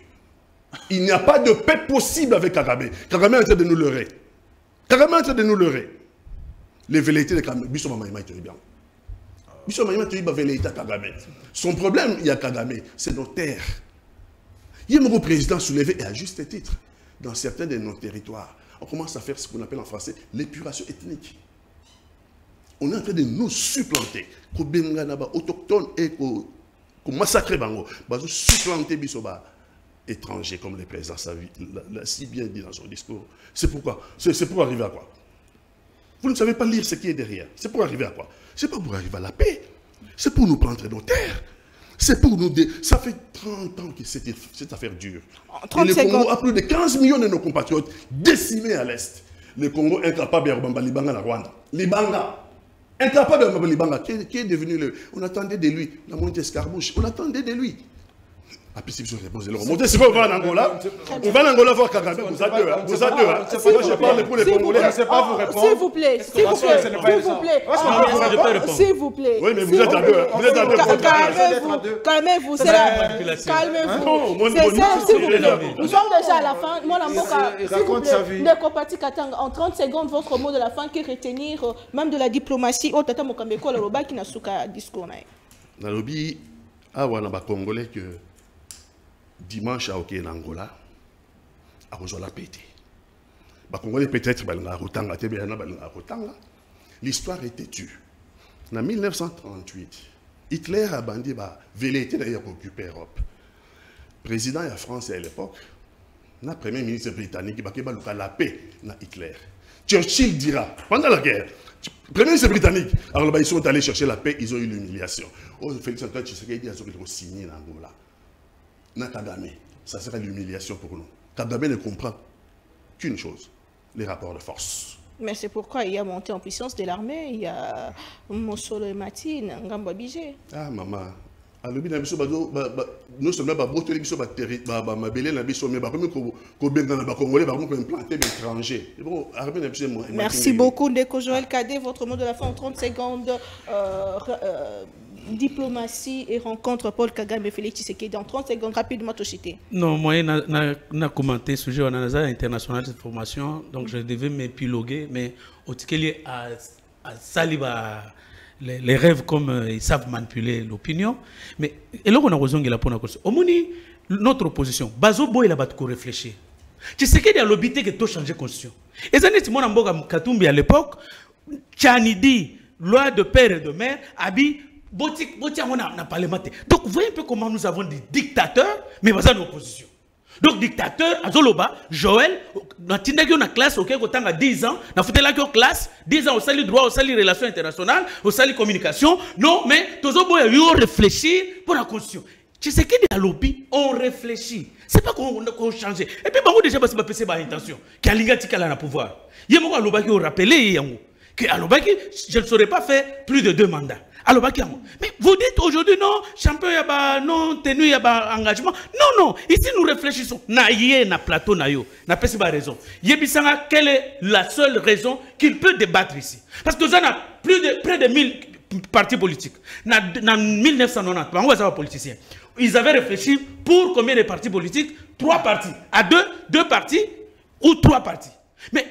Il n'y a pas de paix possible avec Kagame. Kagame est en train de nous leurrer. Les velléités de Kagame, son problème, il y a Kagame, c'est nos terres. Il y a un président soulevé, et à juste titre, dans certains de nos territoires, on commence à faire ce qu'on appelle en français l'épuration ethnique. On est en train de nous supplanter. Autochtones et massacrer Bango. Supplanter Bisoba étrangers comme le président l'a si bien dit dans son discours. C'est pourquoi? C'est pour arriver à quoi? Vous ne savez pas lire ce qui est derrière. C'est pour arriver à quoi? C'est pas pour arriver à la paix. C'est pour nous prendre nos terres. C'est pour nous... Ça fait 30 ans que cette affaire dure. Et le Congo a plus de 15 millions de nos compatriotes décimés à l'Est. Le Congo incapable de Rwanda, Libanga, la Rwanda. Libanga. Incapable de Libanga. Qui est devenu le... On attendait de lui. La montée escarmouche. On attendait de lui. C'est pas on va en Angola. On va en Angola voir Kagame. Vous êtes deux. Moi, je parle pour les Congolais. Je ne sais pas vous répondre. S'il vous plaît. S'il vous plaît. Oui, mais vous êtes à deux. Vous êtes à deux. Calmez-vous. Calmez-vous. S'il vous plaît. Nous sommes déjà à la fin. Moi, la en 30 secondes, votre mot de la fin qui est retenir même de la diplomatie. Oh, Tata Mokambeko, le Roba qui n'a souka discours. Dans le lobby, à Wanaba Congolais que dimanche à Oké Angola, à Rosola Pété. Congolais peut-être l'histoire est têtue. En 1938, Hitler a bandé velléité d'ailleurs occuper l'Europe. Président de la France à l'époque, le premier ministre britannique qui a la paix na Hitler. Churchill dira, pendant la guerre, le premier ministre britannique, alors ils sont allés chercher la paix, ils ont eu l'humiliation. Oh, Félix Antoine Tshisekedi a signé en Angola. Na Kagame, ça sera l'humiliation pour nous. Kagame ne comprend qu'une chose, les rapports de force. Mais c'est pourquoi il y a montée en puissance de l'armée, il y a Mosolo et Matine, Ngamba Bigé. Ah maman, nous sommes là, merci beaucoup, Ndeko Joël Kadé. Votre mot de la fin en 30 secondes. Diplomatie et rencontre Paul Kagame et Félix Tshisekedi dans 30 secondes, rapidement, Toshité. Non, moi, je n'ai commenté le sujet international de formation, donc je devais m'épiloguer, mais au ticket à Saliba, les rêves comme ils savent manipuler l'opinion. Mais, et là, on a raison de la pour notre opposition, Bazo Boy la battu réfléchir. Tshisekedi a l'obité que tout changer de constitution. Et ça, c'est mon amboga Katumbi à l'époque, Tchanidi, loi de père et de mère, Abi. Donc, vous voyez un peu comment nous avons des dictateurs, mais pas en opposition. Donc, dictateur, Azoloba, Joël, dans la classe, ok, quand on a 10 ans, on a fait la classe, 10 ans, on sali droit, on sali relations internationales, on sali communication. Non, mais, tous les gens réfléchir pour la constitution. Tu sais qu'il y a lobby, on réfléchit. C'est pas qu'on change. Et puis, on déjà pas se par intention. Qui a l'ingati à pouvoir. Il y a un moment qui a rappelé, que je ne saurais pas faire plus de 2 mandats. Alors, mais vous dites aujourd'hui, non, champion, il y a non, tenu, il y a engagement. Non, ici nous réfléchissons. Na plateau, na pas raison. Yebisanga, quelle est la seule raison qu'il peut débattre ici? Parce que nous avons près de 1000 partis politiques. En 1990, on va savoir politiciens. Ils avaient réfléchi pour combien de partis politiques? 3 partis. À 2 partis ou 3 partis. Mais,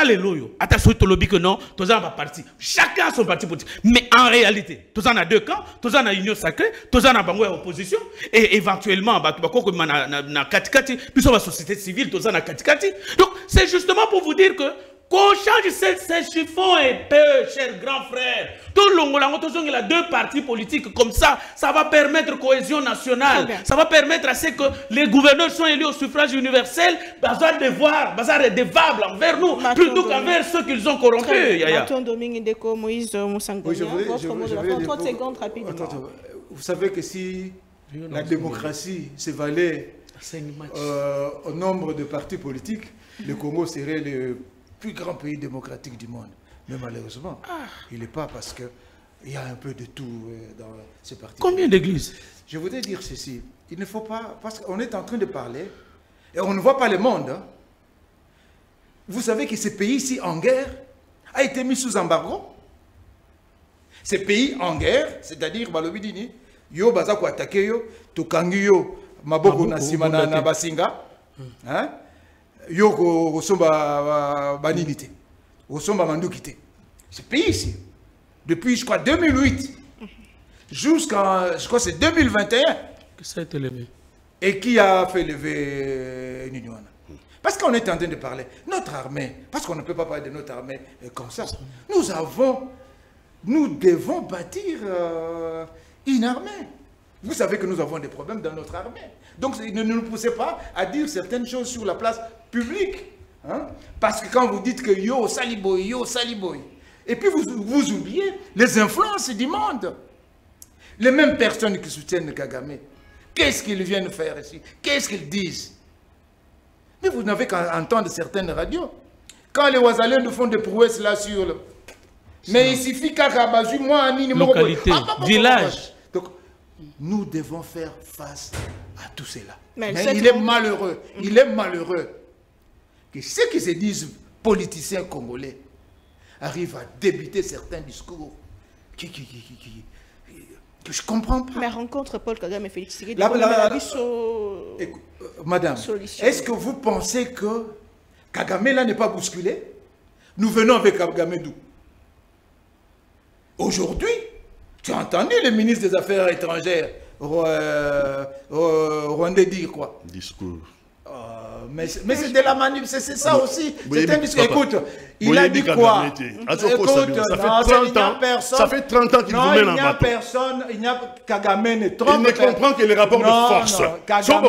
les loyaux, attention, que non, tous en parti. Chacun a son parti politique. Mais en réalité, tous en a 2 camps, tous en a union sacrée, tous en a bango opposition, et éventuellement, na katikati, puis sur la société civile, tous en a katikati. Donc, c'est justement pour vous dire que, qu'on change ces chiffons épais, cher grand frère. Tout l'Ongolango, il y a 2 partis politiques comme ça va permettre cohésion nationale. Ça va permettre à ce que les gouverneurs soient élus au suffrage universel, bazar devoir, bazar redevable envers nous, plutôt qu'envers ceux qu'ils ont corrompus. Moïse Moussangonia, votre mot de la fin, 30 secondes rapidement. Vous savez que si la démocratie se valait au nombre de partis politiques, le Congo serait le plus grand pays démocratique du monde. Mais malheureusement, il n'est pas, parce qu'il y a un peu de tout dans ce parti. Combien d'églises? Je voudrais dire ceci. Il ne faut pas, parce qu'on est en train de parler, et on ne voit pas le monde. Hein. Vous savez que ce pays-ci en guerre a été mis sous embargo. Ce pays en guerre, c'est-à-dire Balobidini, yo bazako attaqué yo, tokangi yo, maboko na simana na basinga, hein? Yo ko somba baninité. Au Somba Mandoukité. Ce pays ici, depuis, je crois, 2008, jusqu'à, je crois, c'est 2021. Que ça a été levé. Et qui a fait lever Niniwana? Parce qu'on est en train de parler. Notre armée, parce qu'on ne peut pas parler de notre armée comme ça. Nous devons bâtir une armée. Vous savez que nous avons des problèmes dans notre armée. Donc, ne nous poussez pas à dire certaines choses sur la place publique. Hein? Parce que quand vous dites que yo saliboy, et puis vous oubliez les influences du monde. Les mêmes personnes qui soutiennent Kagame, qu'est-ce qu'ils viennent faire ici? Qu'est-ce qu'ils disent? Mais vous n'avez qu'à entendre certaines radios. Quand les Ouazaliens nous font des prouesses là sur le... Mais il suffit qu'Akabazu, moi, localité, village. Donc, nous devons faire face à tout cela. Mais il est malheureux. Il est malheureux que ceux qui se disent politiciens congolais arrivent à débiter certains discours que je ne comprends pas. Mais rencontre Paul Kagame et Félix Tshisekedi. Madame, est-ce que vous pensez que Kagame là n'est pas bousculé? Nous venons avec Kagame d'où? Aujourd'hui, tu as entendu le ministre des Affaires étrangères rwandais dire quoi? Discours. Mais c'est de la manip, c'est ça aussi. C'est un discours. Écoute, il a dit quoi? Écoute, ça fait 30 ans qu'il vous mène en bateau. Il n'y a Kagame ne trompe. Il ne comprend que les rapports de force. Kagame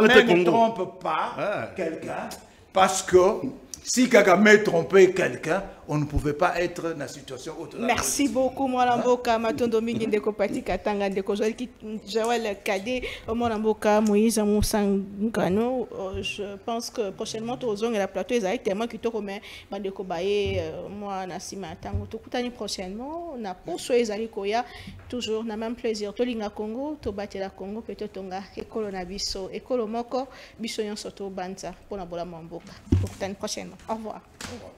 ne trompe pas quelqu'un, parce que si Kagame trompait quelqu'un, on ne pouvait pas être dans la situation autre. Merci beaucoup, Mwanamboka, Matondo Mingi Ndeko Pati Katanga Ndeko Joël Kadé, Mwanamboka, Moïse Moussangano. Je pense que prochainement, Tozong et la plateau, ils ont tellement que Tokome, Bandeko Baye, moi, Nassima Tango, Tokutani prochainement, on a poursuivi Zali Koya, toujours, on a même plaisir. Tolinga Congo, Tobate la Congo, peut-être Tonga, Ekolo Nabiso, Ekolo Moko, Bissoyon Soto Banta, pour Nabola Mamboka. Tokutani prochainement. Au revoir. Au revoir.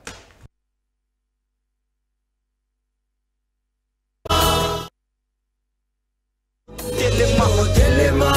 Telema,